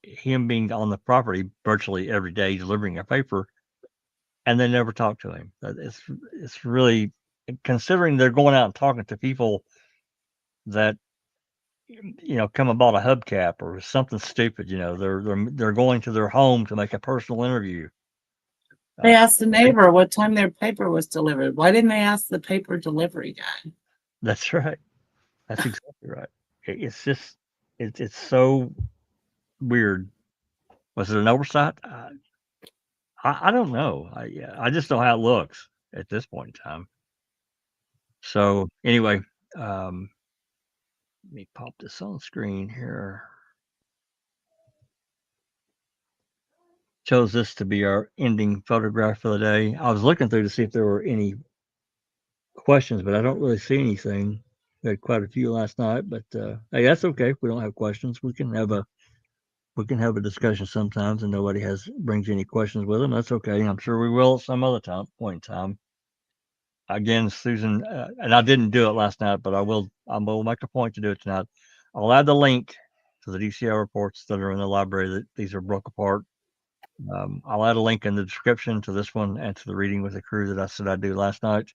Him being on the property virtually every day delivering a paper, and they never talk to him. It's really, considering they're going out and talking to people that come and bought a hubcap or something stupid. They're going to their home to make a personal interview. They asked the neighbor what time their paper was delivered. Why didn't they ask the paper delivery guy? That's right. That's exactly right. It's just it's so weird. Was it an oversight? I don't know. I just know how it looks at this point in time. So anyway, let me pop this on screen here. Chose this to be our ending photograph for the day. I was looking through to see if there were any questions, but I don't really see anything. We had quite a few last night, but hey, that's okay. If we don't have questions, we can have a discussion sometimes, and nobody brings any questions with them. That's okay. I'm sure we will at some other point in time. Again, Susan, and I didn't do it last night, but I will make a point to do it tonight. I'll add the link to the DCI reports that are in the library that these are broke apart. I'll add a link in the description to this one and to the reading with the crew that I said I'd do last night.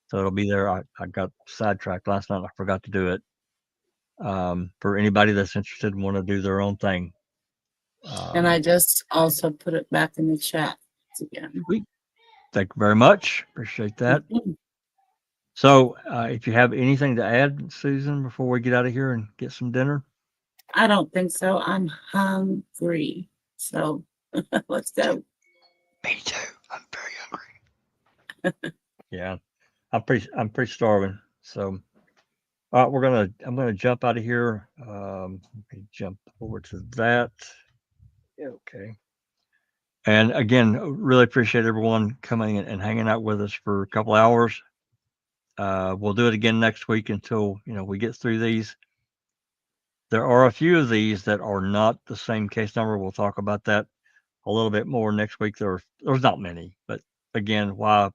So it'll be there. I got sidetracked last night. I forgot to do it. For anybody that's interested and want to do their own thing. And I just also put it back in the chat again. Thank you very much. Appreciate that. So if you have anything to add, Susan, before we get out of here and get some dinner? I don't think so. I'm hungry. So let's go. Me too. I'm very hungry. Yeah. I'm pretty starving. So I'm gonna jump out of here. Jump over to that. Okay. And again, really appreciate everyone coming and hanging out with us for a couple hours. We'll do it again next week until we get through these. There are a few of these that are not the same case number. We'll talk about that a little bit more next week. There's not many, but again, why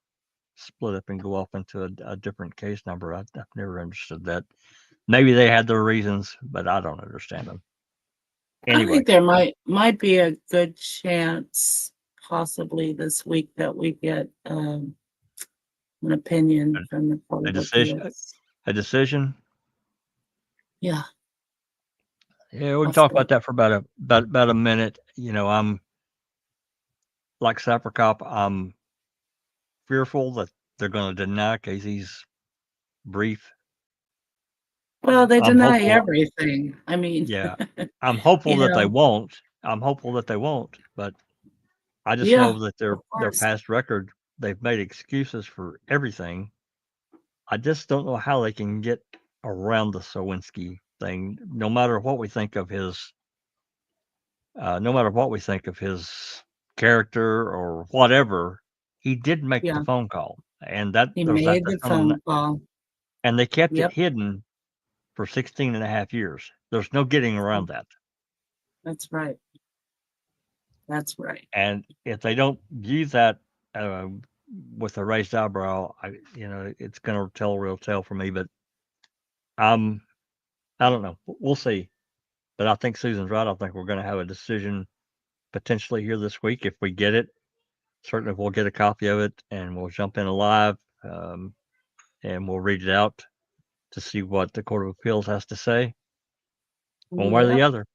split up and go off into a different case number? I've never understood that. Maybe they had their reasons, but I don't understand them. Anyway, I think there might be a good chance, possibly this week, that we get an opinion from the Court of Appeals. A decision. Yeah. Yeah, we can I'll talk say. about that for about a minute. I'm like Sapper Cop. I'm fearful that they're going to deny Casey's brief. Well, they I'm deny hopeful. everything. I mean, Yeah, I'm hopeful you that they know, won't. I'm hopeful that they won't. But I just yeah, know that of their course. past record, they've made excuses for everything. I just don't know how they can get around the Sowinski thing. No matter what we think of his character or whatever, he did make the Yeah, phone call, and that he there's that made that's the gonna, phone call. and they kept it Yep, hidden for 16 and a half years. There's no getting around that. that's right. That's right. And if they don't view that uh, with a raised eyebrow, it's going to tell a real tale for me. But I'm, I don't know. We'll see. But I think Susan's right. I think we're going to have a decision potentially here this week. If we get it, certainly we'll get a copy of it and we'll jump in live and we'll read it out to see what the Court of Appeals has to say, one way or the Yep, other.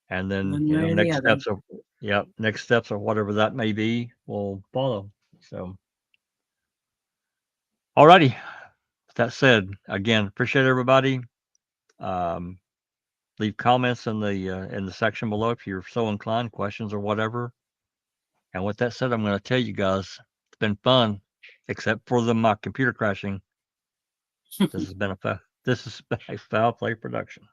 And then, one way or the other. next steps or whatever that may be will follow. So, alrighty. With that said, again, appreciate everybody. Um, leave comments in the section below if you're so inclined, questions or whatever. And with that said, I'm going to tell you guys it's been fun, except for my computer crashing. This has been a foul play production.